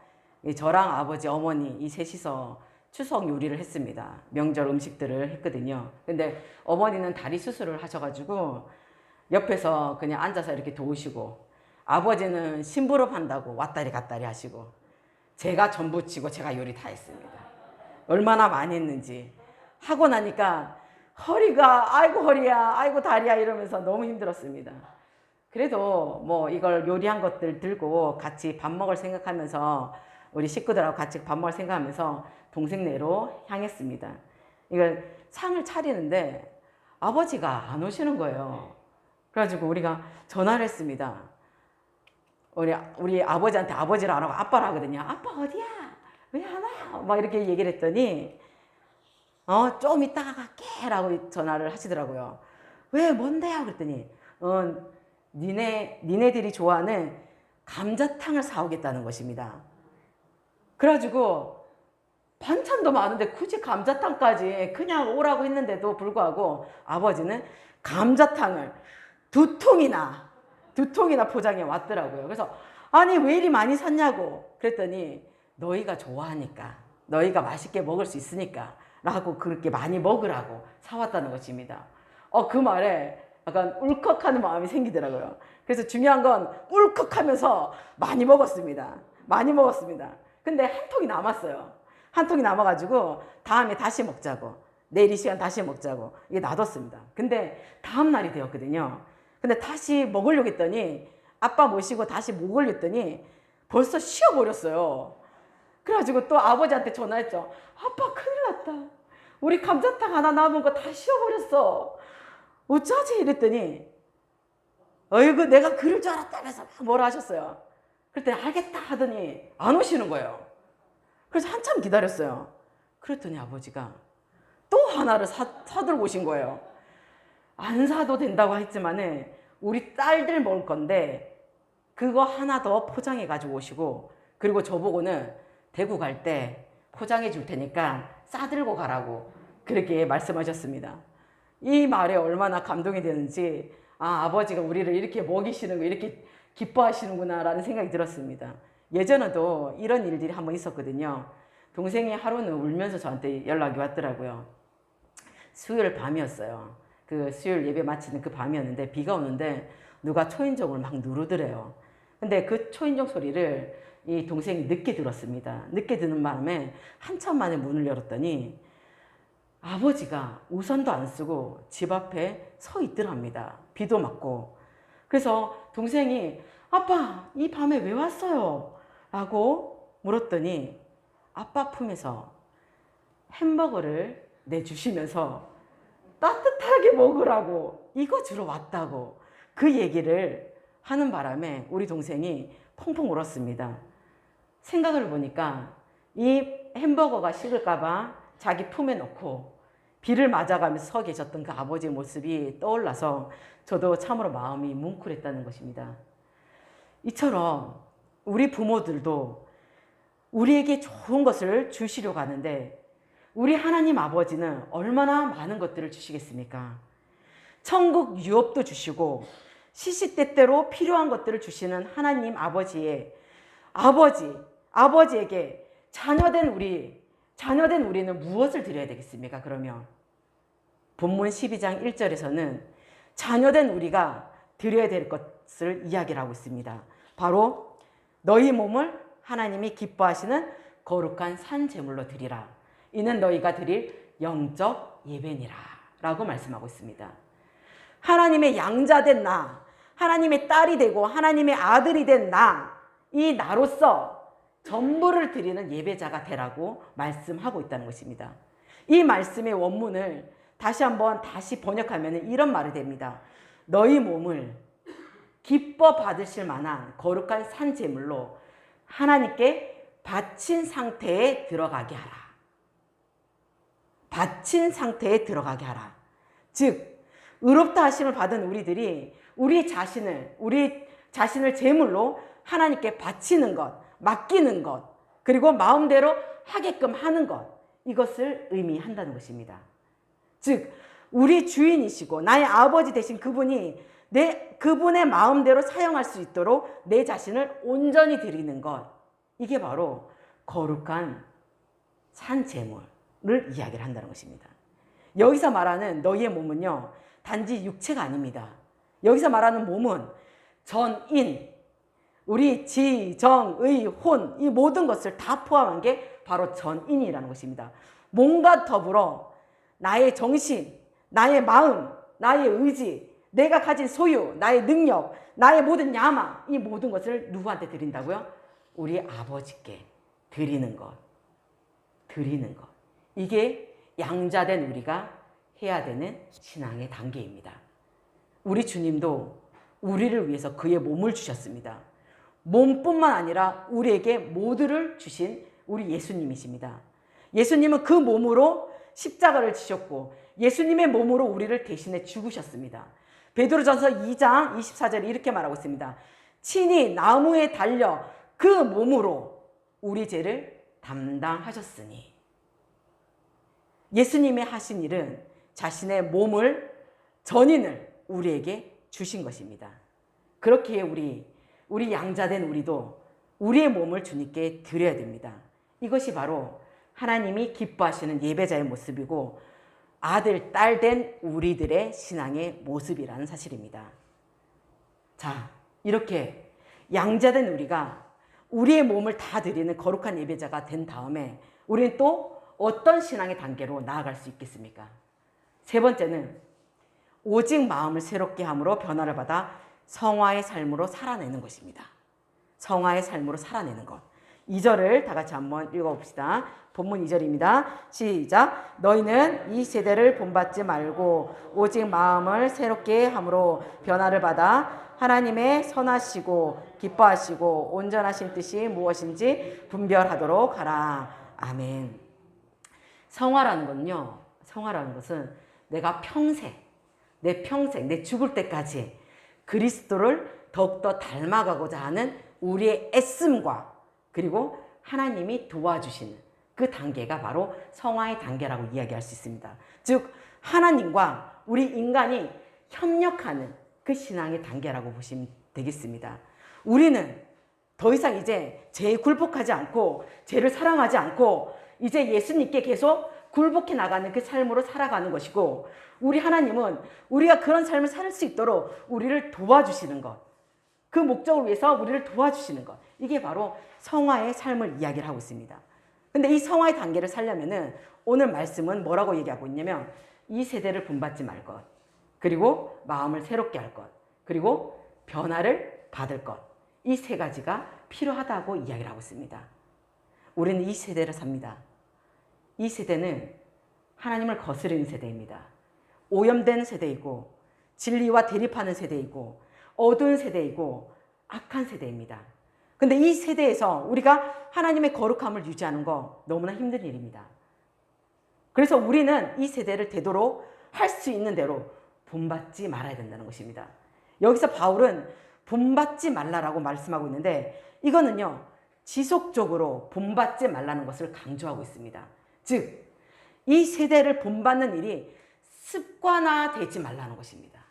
저랑 아버지, 어머니 이 셋이서 추석 요리를 했습니다. 명절 음식들을 했거든요. 근데 어머니는 다리 수술을 하셔가지고 옆에서 그냥 앉아서 이렇게 도우시고 아버지는 심부름 한다고 왔다리 갔다리 하시고 제가 전부 치고 제가 요리 다 했습니다. 얼마나 많이 했는지. 하고 나니까 허리가 아이고 허리야 아이고 다리야 이러면서 너무 힘들었습니다. 그래도 뭐 이걸 요리한 것들 들고 같이 밥 먹을 생각하면서 우리 식구들하고 같이 밥 먹을 생각하면서 동생네로 향했습니다. 이걸 상을 차리는데 아버지가 안 오시는 거예요. 그래가지고 우리가 전화를 했습니다. 우리 아버지한테 아버지를 안 하고 아빠를 하거든요. 아빠 어디야? 왜 안 와? 막 이렇게 얘기를 했더니 좀 이따가 갈게 라고 전화를 하시더라고요. 왜 뭔데요? 그랬더니 니네들이 좋아하는 감자탕을 사오겠다는 것입니다. 그래가지고 반찬도 많은데 굳이 감자탕까지 그냥 오라고 했는데도 불구하고 아버지는 감자탕을 두 통이나 포장해 왔더라고요. 그래서 아니 왜 이리 많이 샀냐고 그랬더니 너희가 좋아하니까, 너희가 맛있게 먹을 수 있으니까 라고 그렇게 많이 먹으라고 사왔다는 것입니다. 그 말에 약간 울컥하는 마음이 생기더라고요. 그래서 중요한 건 울컥하면서 많이 먹었습니다. 근데 한 통이 남았어요. 한 통이 남아가지고 다음에 다시 먹자고, 내일 이 시간 다시 먹자고 이게 놔뒀습니다. 근데 다음 날이 되었거든요. 근데 다시 먹으려고 했더니 아빠 모시고 다시 먹으려고 했더니 벌써 쉬어버렸어요. 그래가지고 또 아버지한테 전화했죠. 아빠 큰일 났다. 우리 감자탕 하나 남은 거 다 쉬어버렸어. 어쩌지? 이랬더니 어이구 내가 그럴 줄 알았다면서 막 뭐라 하셨어요. 그랬더니 알겠다 하더니 안 오시는 거예요. 그래서 한참 기다렸어요. 그랬더니 아버지가 또 하나를 사들고 오신 거예요. 안 사도 된다고 했지만은 우리 딸들 먹을 건데 그거 하나 더 포장해 가지고 오시고, 그리고 저보고는 대구 갈 때 포장해 줄 테니까 싸들고 가라고 그렇게 말씀하셨습니다. 이 말에 얼마나 감동이 되는지, 아버지가 우리를 이렇게 먹이시는 거, 이렇게 기뻐하시는구나 라는 생각이 들었습니다. 예전에도 이런 일들이 한번 있었거든요. 동생이 하루는 울면서 저한테 연락이 왔더라고요. 수요일 밤이었어요. 그 수요일 예배 마치는 그 밤이었는데 비가 오는데 누가 초인종을 막 누르더래요. 근데 그 초인종 소리를 이 동생이 늦게 들었습니다. 늦게 듣는 바람에 한참 만에 문을 열었더니 아버지가 우산도 안 쓰고 집 앞에 서 있더랍니다. 비도 맞고. 그래서 동생이 아빠 이 밤에 왜 왔어요? 라고 물었더니 아빠 품에서 햄버거를 내주시면서 따뜻하게 먹으라고 이거 주러 왔다고 그 얘기를 하는 바람에 우리 동생이 펑펑 울었습니다. 생각을 보니까 이 햄버거가 식을까봐 자기 품에 넣고 비를 맞아가면서 서 계셨던 그 아버지의 모습이 떠올라서 저도 참으로 마음이 뭉클했다는 것입니다. 이처럼 우리 부모들도 우리에게 좋은 것을 주시려고 하는데 우리 하나님 아버지는 얼마나 많은 것들을 주시겠습니까? 천국 유업도 주시고 시시때때로 필요한 것들을 주시는 하나님 아버지에게 자녀된 우리는 무엇을 드려야 되겠습니까? 그러면 본문 12장 1절에서는 자녀된 우리가 드려야 될 것을 이야기를 하고 있습니다. 바로 너희 몸을 하나님이 기뻐하시는 거룩한 산 제물로 드리라. 이는 너희가 드릴 영적 예배니라 라고 말씀하고 있습니다. 하나님의 양자된 나, 하나님의 딸이 되고 하나님의 아들이 된 나, 이 나로서 전부를 드리는 예배자가 되라고 말씀하고 있다는 것입니다. 이 말씀의 원문을 다시 번역하면 이런 말이 됩니다. 너희 몸을 기뻐 받으실 만한 거룩한 산 제물로 하나님께 바친 상태에 들어가게 하라. 바친 상태에 들어가게 하라. 즉 의롭다 하심을 받은 우리들이 우리 자신을 제물로 하나님께 바치는 것, 맡기는 것, 그리고 마음대로 하게끔 하는 것, 이것을 의미한다는 것입니다. 즉 우리 주인이시고 나의 아버지 되신 그분의 마음대로 사용할 수 있도록 내 자신을 온전히 드리는 것, 이게 바로 거룩한 산 제물을 이야기를 한다는 것입니다. 여기서 말하는 너희의 몸은요, 단지 육체가 아닙니다. 여기서 말하는 몸은 전인, 우리 지, 정, 의, 혼, 이 모든 것을 다 포함한 게 바로 전인이라는 것입니다. 몸과 더불어 나의 정신, 나의 마음, 나의 의지, 내가 가진 소유, 나의 능력, 나의 모든 야망, 이 모든 것을 누구한테 드린다고요? 우리 아버지께 드리는 것. 드리는 것. 이게 양자된 우리가 해야 되는 신앙의 단계입니다. 우리 주님도 우리를 위해서 그의 몸을 주셨습니다. 몸뿐만 아니라 우리에게 모두를 주신 우리 예수님이십니다. 예수님은 그 몸으로 십자가를 지셨고 예수님의 몸으로 우리를 대신해 죽으셨습니다. 베드로전서 2장 24절에 이렇게 말하고 있습니다. 친히 나무에 달려 그 몸으로 우리 죄를 담당하셨으니. 예수님의 하신 일은 자신의 몸을, 전인을 우리에게 주신 것입니다. 그렇기에 우리 양자된 우리도 우리의 몸을 주님께 드려야 됩니다. 이것이 바로 하나님이 기뻐하시는 예배자의 모습이고 아들, 딸 된 우리들의 신앙의 모습이라는 사실입니다. 자, 이렇게 양자된 우리가 우리의 몸을 다 드리는 거룩한 예배자가 된 다음에 우리는 또 어떤 신앙의 단계로 나아갈 수 있겠습니까? 세 번째는 오직 마음을 새롭게 함으로 변화를 받아 성화의 삶으로 살아내는 것입니다. 성화의 삶으로 살아내는 것. 2절을 다 같이 한번 읽어봅시다. 본문 2절입니다. 시작. 너희는 이 세대를 본받지 말고 오직 마음을 새롭게 함으로 변화를 받아 하나님의 선하시고 기뻐하시고 온전하신 뜻이 무엇인지 분별하도록 하라. 아멘. 성화라는 건요. 성화라는 것은 내가 평생, 내 죽을 때까지 그리스도를 더욱더 닮아가고자 하는 우리의 애씀과 그리고 하나님이 도와주시는 그 단계가 바로 성화의 단계라고 이야기할 수 있습니다. 즉 하나님과 우리 인간이 협력하는 그 신앙의 단계라고 보시면 되겠습니다. 우리는 더 이상 이제 죄에 굴복하지 않고 죄를 사랑하지 않고 이제 예수님께 계속 굴복해 나가는 그 삶으로 살아가는 것이고 우리 하나님은 우리가 그런 삶을 살 수 있도록 우리를 도와주시는 것. 그 목적을 위해서 우리를 도와주시는 것. 이게 바로 성화의 삶을 이야기를 하고 있습니다. 근데 이 성화의 단계를 살려면은 오늘 말씀은 뭐라고 얘기하고 있냐면 이 세대를 본받지 말 것. 그리고 마음을 새롭게 할 것. 그리고 변화를 받을 것. 이 세 가지가 필요하다고 이야기를 하고 있습니다. 우리는 이 세대를 삽니다. 이 세대는 하나님을 거스르는 세대입니다. 오염된 세대이고 진리와 대립하는 세대이고 어두운 세대이고 악한 세대입니다. 근데 이 세대에서 우리가 하나님의 거룩함을 유지하는 거 너무나 힘든 일입니다. 그래서 우리는 이 세대를 되도록 할 수 있는 대로 본받지 말아야 된다는 것입니다. 여기서 바울은 본받지 말라라고 말씀하고 있는데 이거는요 지속적으로 본받지 말라는 것을 강조하고 있습니다. 즉, 이 세대를 본받는 일이 습관화되지 말라는 것입니다.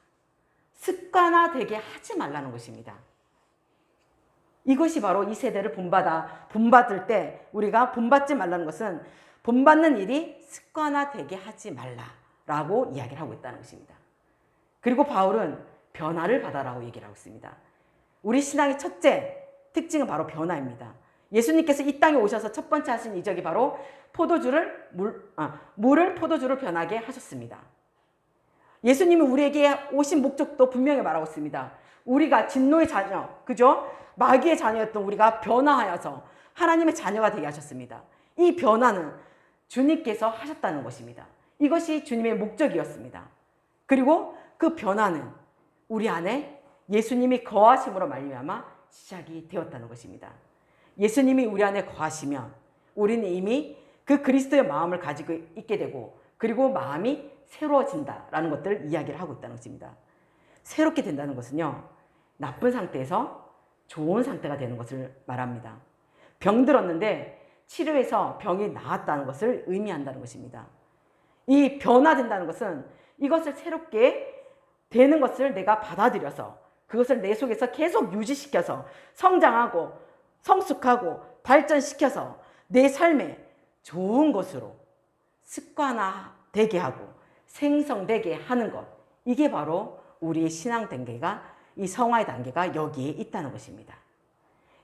습관화되게 하지 말라는 것입니다. 이것이 바로 이 세대를 본받을 때 우리가 본받지 말라는 것은 본받는 일이 습관화되게 하지 말라라고 이야기를 하고 있다는 것입니다. 그리고 바울은 변화를 받아라고 얘기를 하고 있습니다. 우리 신앙의 첫째 특징은 바로 변화입니다. 예수님께서 이 땅에 오셔서 첫 번째 하신 이적이 바로 물을 포도주로 변하게 하셨습니다. 예수님이 우리에게 오신 목적도 분명히 말하고 있습니다. 우리가 진노의 자녀, 그죠? 마귀의 자녀였던 우리가 변화하여서 하나님의 자녀가 되게 하셨습니다. 이 변화는 주님께서 하셨다는 것입니다. 이것이 주님의 목적이었습니다. 그리고 그 변화는 우리 안에 예수님이 거하심으로 말미암아 시작이 되었다는 것입니다. 예수님이 우리 안에 거하시면 우리는 이미 그 그리스도의 마음을 가지고 있게 되고 그리고 마음이 새로워진다라는 것들을 이야기를 하고 있다는 것입니다. 새롭게 된다는 것은요. 나쁜 상태에서 좋은 상태가 되는 것을 말합니다. 병들었는데 치료해서 병이 나았다는 것을 의미한다는 것입니다. 이 변화된다는 것은 이것을 새롭게 되는 것을 내가 받아들여서 그것을 내 속에서 계속 유지시켜서 성장하고 성숙하고 발전시켜서 내 삶에 좋은 것으로 습관화되게 하고 생성되게 하는 것. 이게 바로 우리의 신앙 단계가 이 성화의 단계가 여기에 있다는 것입니다.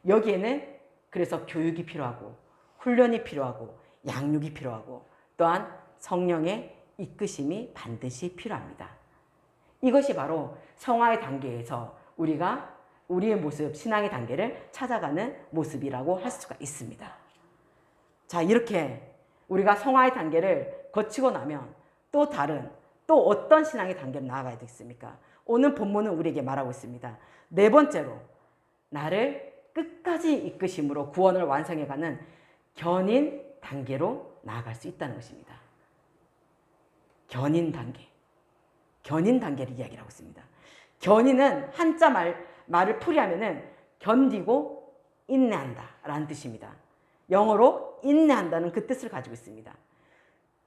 여기에는 그래서 교육이 필요하고 훈련이 필요하고 양육이 필요하고 또한 성령의 이끄심이 반드시 필요합니다. 이것이 바로 성화의 단계에서 우리가 우리의 모습, 신앙의 단계를 찾아가는 모습이라고 할 수가 있습니다. 자, 이렇게 우리가 성화의 단계를 거치고 나면 또 다른, 또 어떤 신앙의 단계로 나아가야 되겠습니까? 오늘 본문은 우리에게 말하고 있습니다. 네 번째로, 나를 끝까지 이끄심으로 구원을 완성해가는 견인 단계로 나아갈 수 있다는 것입니다. 견인 단계. 견인 단계를 이야기를 하고 있습니다. 견인은 한자 말을 풀이하면은 견디고 인내한다 라는 뜻입니다. 영어로 인내한다는 그 뜻을 가지고 있습니다.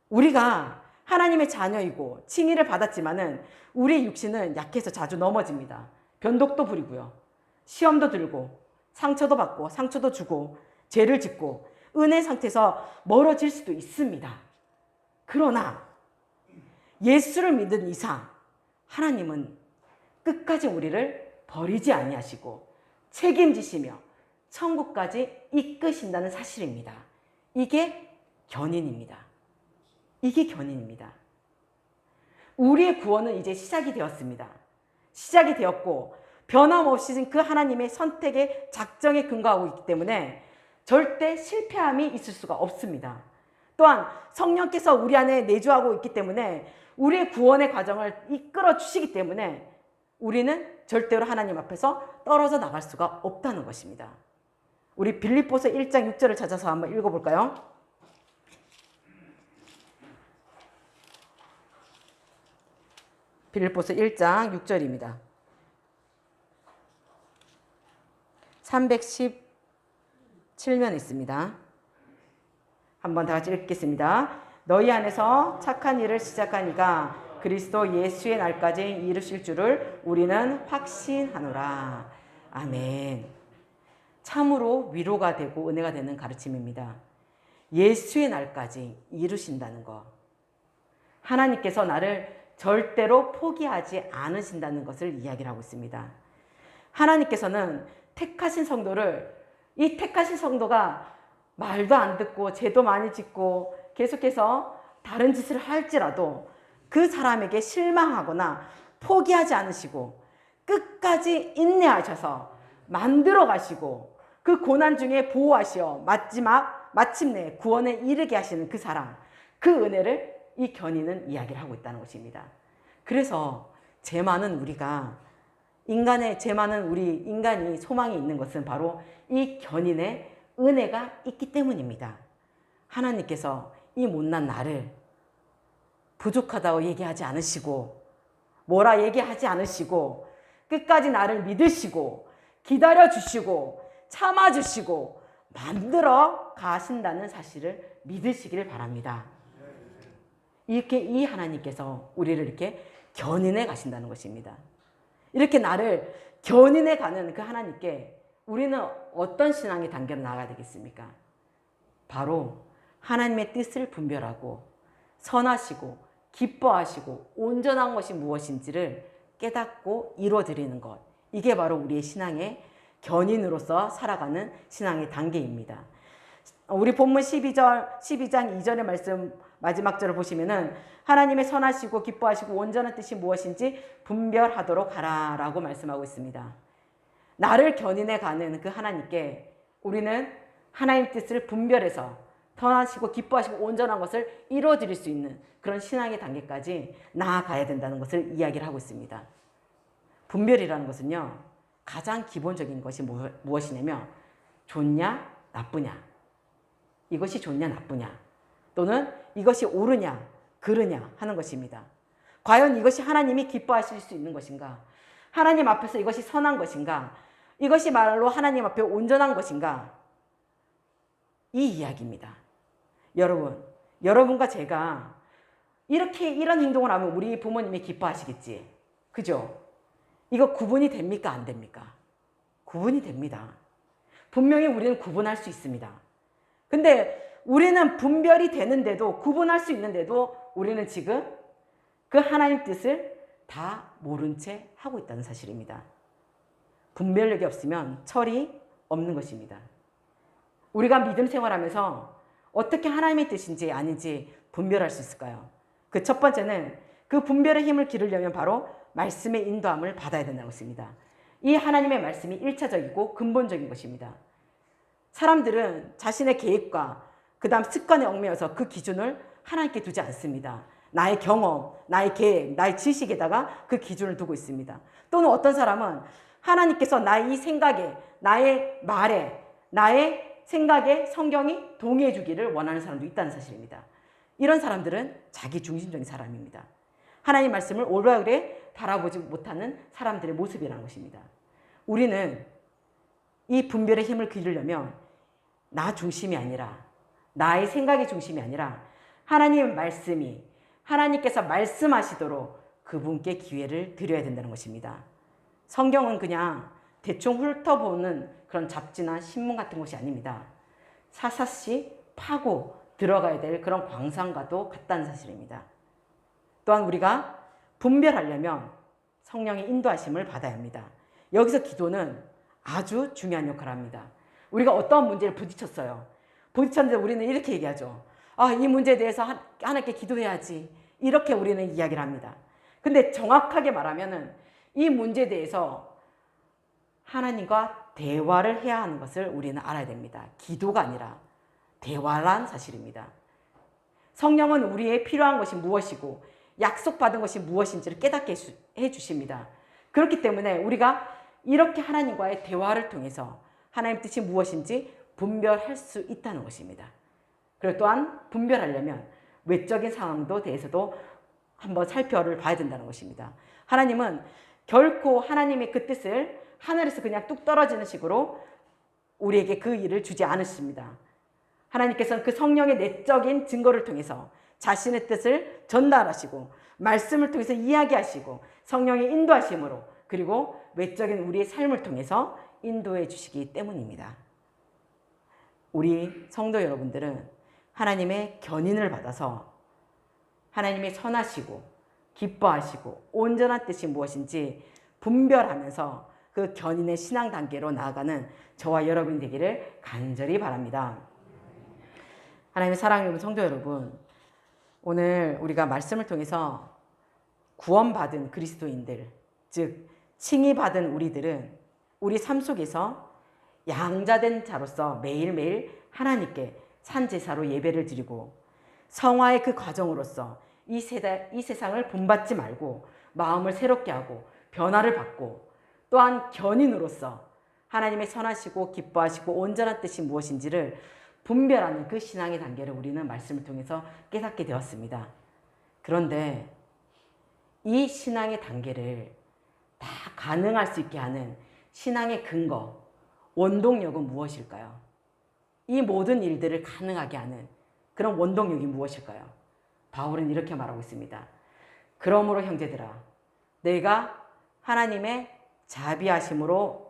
우리가 하나님의 자녀이고 칭의를 받았지만은 우리의 육신은 약해서 자주 넘어집니다. 변덕도 부리고요. 시험도 들고 상처도 받고 상처도 주고 죄를 짓고 은혜 상태에서 멀어질 수도 있습니다. 그러나 예수를 믿은 이상 하나님은 끝까지 우리를 버리지 아니하시고 책임지시며 천국까지 이끄신다는 사실입니다. 이게 견인입니다. 이게 견인입니다. 우리의 구원은 이제 시작이 되었습니다. 시작이 되었고 변함없이 그 하나님의 선택의 작정에 근거하고 있기 때문에 절대 실패함이 있을 수가 없습니다. 또한 성령께서 우리 안에 내주하고 있기 때문에 우리의 구원의 과정을 이끌어 주시기 때문에 우리는 절대로 하나님 앞에서 떨어져 나갈 수가 없다는 것입니다. 우리 빌립보서 1장 6절을 찾아서 한번 읽어볼까요? 빌립보서 1장 6절입니다. 317면 있습니다. 한번 다 같이 읽겠습니다. 너희 안에서 착한 일을 시작한 이가 그리스도 예수의 날까지 이루실 줄을 우리는 확신하노라. 아멘. 참으로 위로가 되고 은혜가 되는 가르침입니다. 예수의 날까지 이루신다는 것. 하나님께서 나를 절대로 포기하지 않으신다는 것을 이야기를 하고 있습니다. 하나님께서는 택하신 성도를, 이 택하신 성도가 말도 안 듣고 죄도 많이 짓고 계속해서 다른 짓을 할지라도 그 사람에게 실망하거나 포기하지 않으시고 끝까지 인내하셔서 만들어 가시고 그 고난 중에 보호하시어 마침내 구원에 이르게 하시는 그 사랑, 그 은혜를 이 견인은 이야기를 하고 있다는 것입니다. 그래서 죄 많은 우리 인간이 소망이 있는 것은 바로 이 견인의 은혜가 있기 때문입니다. 하나님께서 이 못난 나를 부족하다고 얘기하지 않으시고 뭐라 얘기하지 않으시고 끝까지 나를 믿으시고 기다려주시고 참아주시고 만들어 가신다는 사실을 믿으시기를 바랍니다. 이렇게 이 하나님께서 우리를 이렇게 견인해 가신다는 것입니다. 이렇게 나를 견인해 가는 그 하나님께 우리는 어떤 신앙의 단계로 나아가야 되겠습니까? 바로 하나님의 뜻을 분별하고 선하시고 기뻐하시고 온전한 것이 무엇인지를 깨닫고 이루어드리는 것. 이게 바로 우리의 신앙의 견인으로서 살아가는 신앙의 단계입니다. 우리 본문 12장 2절의 말씀 마지막 절을 보시면은 하나님의 선하시고 기뻐하시고 온전한 뜻이 무엇인지 분별하도록 하라라고 말씀하고 있습니다. 나를 견인해 가는 그 하나님께 우리는 하나님 뜻을 분별해서 선하시고 기뻐하시고 온전한 것을 이루어드릴 수 있는 그런 신앙의 단계까지 나아가야 된다는 것을 이야기를 하고 있습니다. 분별이라는 것은요, 가장 기본적인 것이 무엇이냐면 좋냐 나쁘냐, 이것이 좋냐 나쁘냐, 또는 이것이 옳으냐 그르냐 하는 것입니다. 과연 이것이 하나님이 기뻐하실 수 있는 것인가, 하나님 앞에서 이것이 선한 것인가, 이것이 말로 하나님 앞에 온전한 것인가, 이 이야기입니다. 여러분과 제가 이런 행동을 하면 우리 부모님이 기뻐하시겠지, 그죠? 이거 구분이 됩니까 안 됩니까? 구분이 됩니다. 분명히 우리는 구분할 수 있습니다. 근데 우리는 분별이 되는데도, 구분할 수 있는데도 우리는 지금 그 하나님 뜻을 다 모른 채 하고 있다는 사실입니다. 분별력이 없으면 철이 없는 것입니다. 우리가 믿음 생활하면서 어떻게 하나님의 뜻인지 아닌지 분별할 수 있을까요? 그 첫 번째는 그 분별의 힘을 기르려면 바로 말씀의 인도함을 받아야 된다는 것입니다. 이 하나님의 말씀이 1차적이고 근본적인 것입니다. 사람들은 자신의 계획과 그 다음 습관에 얽매여서 그 기준을 하나님께 두지 않습니다. 나의 경험, 나의 계획, 나의 지식에다가 그 기준을 두고 있습니다. 또는 어떤 사람은 하나님께서 나의 이 생각에, 나의 말에, 나의 생각에 성경이 동의해 주기를 원하는 사람도 있다는 사실입니다. 이런 사람들은 자기 중심적인 사람입니다. 하나님 말씀을 올바르게 바라보지 못하는 사람들의 모습이라는 것입니다. 우리는 이 분별의 힘을 기르려면 나 중심이 아니라, 나의 생각의 중심이 아니라 하나님의 말씀이, 하나님께서 말씀하시도록 그분께 기회를 드려야 된다는 것입니다. 성경은 그냥 대충 훑어보는 그런 잡지나 신문 같은 것이 아닙니다. 사사시 파고 들어가야 될 그런 광산과도 같다는 사실입니다. 또한 우리가 분별하려면 성령의 인도하심을 받아야 합니다. 여기서 기도는 아주 중요한 역할을 합니다. 우리가 어떠한 문제를 부딪혔어요. 부딪혔는데 우리는 이렇게 얘기하죠. 이 문제에 대해서 하나님께 기도해야지. 이렇게 우리는 이야기를 합니다. 근데 정확하게 말하면은 이 문제에 대해서 하나님과 대화를 해야 하는 것을 우리는 알아야 됩니다. 기도가 아니라 대화란 사실입니다. 성령은 우리의 필요한 것이 무엇이고 약속받은 것이 무엇인지를 깨닫게 해주십니다. 그렇기 때문에 우리가 이렇게 하나님과의 대화를 통해서 하나님 뜻이 무엇인지 분별할 수 있다는 것입니다. 그리고 또한 분별하려면 외적인 상황도 대해서도 한번 살펴봐야 된다는 것입니다. 하나님은 결코 하나님의 그 뜻을 하늘에서 그냥 뚝 떨어지는 식으로 우리에게 그 일을 주지 않으십니다. 하나님께서는 그 성령의 내적인 증거를 통해서 자신의 뜻을 전달하시고 말씀을 통해서 이야기하시고 성령의 인도하심으로 그리고 외적인 우리의 삶을 통해서 인도해 주시기 때문입니다. 우리 성도 여러분들은 하나님의 견인을 받아서 하나님의 선하시고 기뻐하시고 온전한 뜻이 무엇인지 분별하면서 그 견인의 신앙 단계로 나아가는 저와 여러분이 되기를 간절히 바랍니다. 하나님의 사랑하는 성도 여러분, 오늘 우리가 말씀을 통해서 구원받은 그리스도인들, 즉 칭의받은 우리들은 우리 삶 속에서 양자된 자로서 매일매일 하나님께 산제사로 예배를 드리고 성화의 그 과정으로서 이 세상을 본받지 말고 마음을 새롭게 하고 변화를 받고 또한 견인으로서 하나님의 선하시고 기뻐하시고 온전한 뜻이 무엇인지를 분별하는 그 신앙의 단계를 우리는 말씀을 통해서 깨닫게 되었습니다. 그런데 이 신앙의 단계를 다 가능할 수 있게 하는 신앙의 근거, 원동력은 무엇일까요? 이 모든 일들을 가능하게 하는 그런 원동력이 무엇일까요? 바울은 이렇게 말하고 있습니다. 그러므로 형제들아, 내가 하나님의 자비하심으로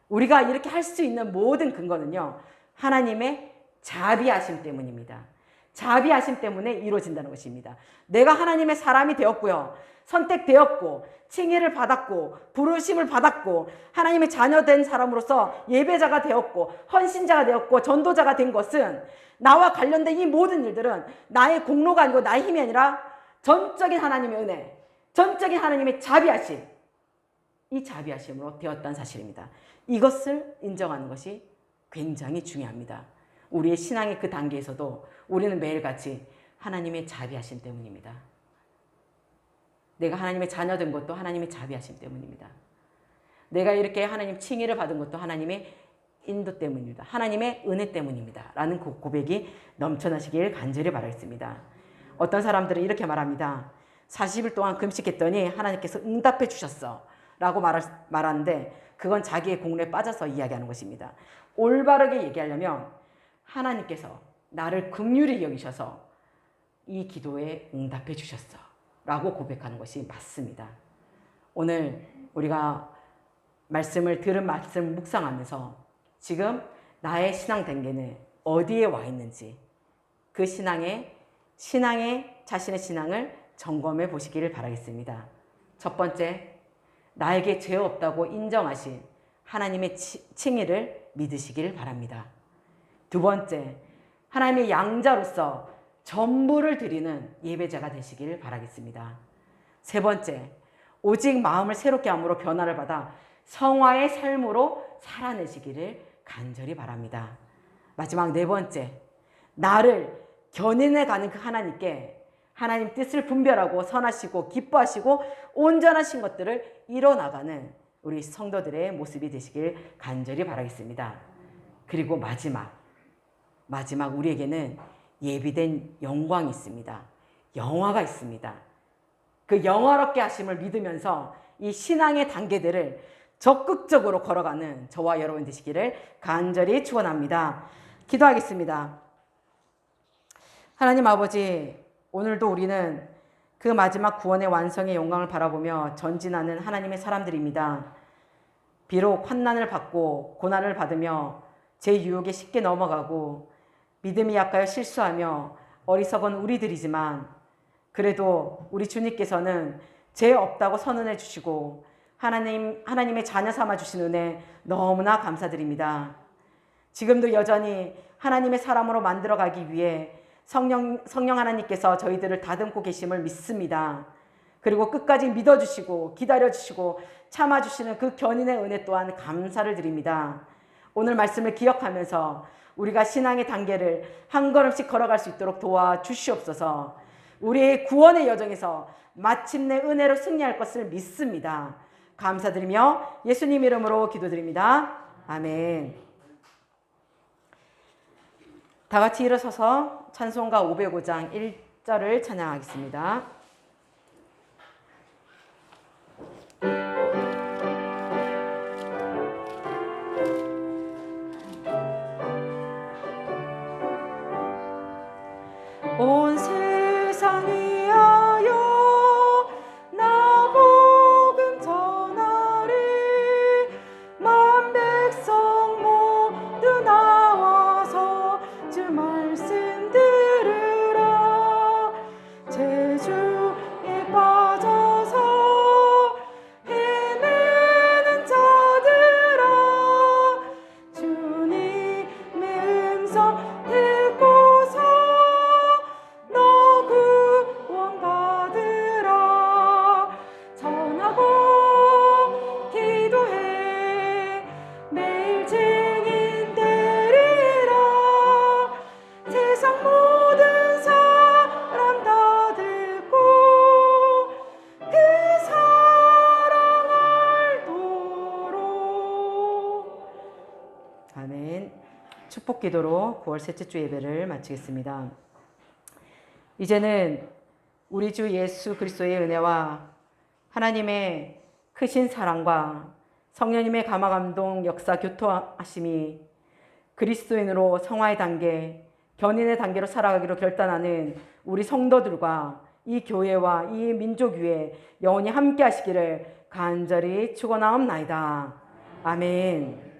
우리가 이렇게 할 수 있는 모든 근거는요, 하나님의 자비하심 때문입니다. 자비하심 때문에 이루어진다는 것입니다. 내가 하나님의 사람이 되었고요, 선택되었고 칭의를 받았고 부르심을 받았고 하나님의 자녀된 사람으로서 예배자가 되었고 헌신자가 되었고 전도자가 된 것은, 나와 관련된 이 모든 일들은 나의 공로가 아니고 나의 힘이 아니라 전적인 하나님의 은혜, 전적인 하나님의 자비하심, 이 자비하심으로 되었다는 사실입니다. 이것을 인정하는 것이 굉장히 중요합니다. 우리의 신앙의 그 단계에서도 우리는 매일같이 하나님의 자비하심 때문입니다. 내가 하나님의 자녀된 것도 하나님의 자비하심 때문입니다. 내가 이렇게 하나님 칭의를 받은 것도 하나님의 인도 때문입니다. 하나님의 은혜 때문입니다. 라는 고백이 넘쳐나시길 간절히 바라겠습니다. 어떤 사람들은 이렇게 말합니다. 40일 동안 금식했더니 하나님께서 응답해 주셨어 라고 말하는데, 그건 자기의 공로에 빠져서 이야기하는 것입니다. 올바르게 얘기하려면 하나님께서 나를 긍휼히 여기셔서 이 기도에 응답해 주셨어 라고 고백하는 것이 맞습니다. 오늘 우리가 들은 말씀을 묵상하면서 지금 나의 신앙 단계는 어디에 와 있는지 그 신앙의 자신의 신앙을 점검해 보시기를 바라겠습니다. 첫 번째, 나에게 죄 없다고 인정하신 하나님의 칭의를 믿으시기를 바랍니다. 두 번째, 하나님의 양자로서 전부를 드리는 예배자가 되시길 바라겠습니다. 세 번째, 오직 마음을 새롭게 함으로 변화를 받아 성화의 삶으로 살아내시기를 간절히 바랍니다. 마지막 네 번째, 나를 견인해 가는 그 하나님께 하나님 뜻을 분별하고 선하시고 기뻐하시고 온전하신 것들을 이뤄나가는 우리 성도들의 모습이 되시길 간절히 바라겠습니다. 그리고 마지막 우리에게는 예비된 영광이 있습니다. 영화가 있습니다. 그 영화롭게 하심을 믿으면서 이 신앙의 단계들을 적극적으로 걸어가는 저와 여러분 되시기를 간절히 축원합니다. 기도하겠습니다. 하나님 아버지, 오늘도 우리는 그 마지막 구원의 완성의 영광을 바라보며 전진하는 하나님의 사람들입니다. 비록 환난을 받고 고난을 받으며 제 유혹에 쉽게 넘어가고 믿음이 약하여 실수하며 어리석은 우리들이지만 그래도 우리 주님께서는 죄 없다고 선언해 주시고 하나님의 자녀 삼아 주신 은혜 너무나 감사드립니다. 지금도 여전히 하나님의 사람으로 만들어가기 위해 성령 하나님께서 저희들을 다듬고 계심을 믿습니다. 그리고 끝까지 믿어주시고 기다려주시고 참아주시는 그 견인의 은혜 또한 감사를 드립니다. 오늘 말씀을 기억하면서 우리가 신앙의 단계를 한 걸음씩 걸어갈 수 있도록 도와주시옵소서. 우리의 구원의 여정에서 마침내 은혜로 승리할 것을 믿습니다. 감사드리며 예수님 이름으로 기도드립니다. 아멘. 다 같이 일어서서 찬송가 505장 1절을 찬양하겠습니다. 온 세상 위하여 나 복음 전하리 만 백성 모두 나와서 주 말씀 들으라 재주에 빠져서 헤매는 자들아 주님의 음성 듣고서 너 구원 받으라 전하고 기도해 매일 증인 되리라 세상 모든 사람 다 듣고 그 사랑 알도록. 아멘. 축복 기도로 9월 셋째 주 예배를 마치겠습니다. 이제는 우리 주 예수 그리스도의 은혜와 하나님의 크신 사랑과 성령님의 감화감동 역사 교통하심이 그리스도인으로 성화의 단계, 견인의 단계로 살아가기로 결단하는 우리 성도들과 이 교회와 이 민족 위에 영원히 함께 하시기를 간절히 축원하옵나이다. 아멘.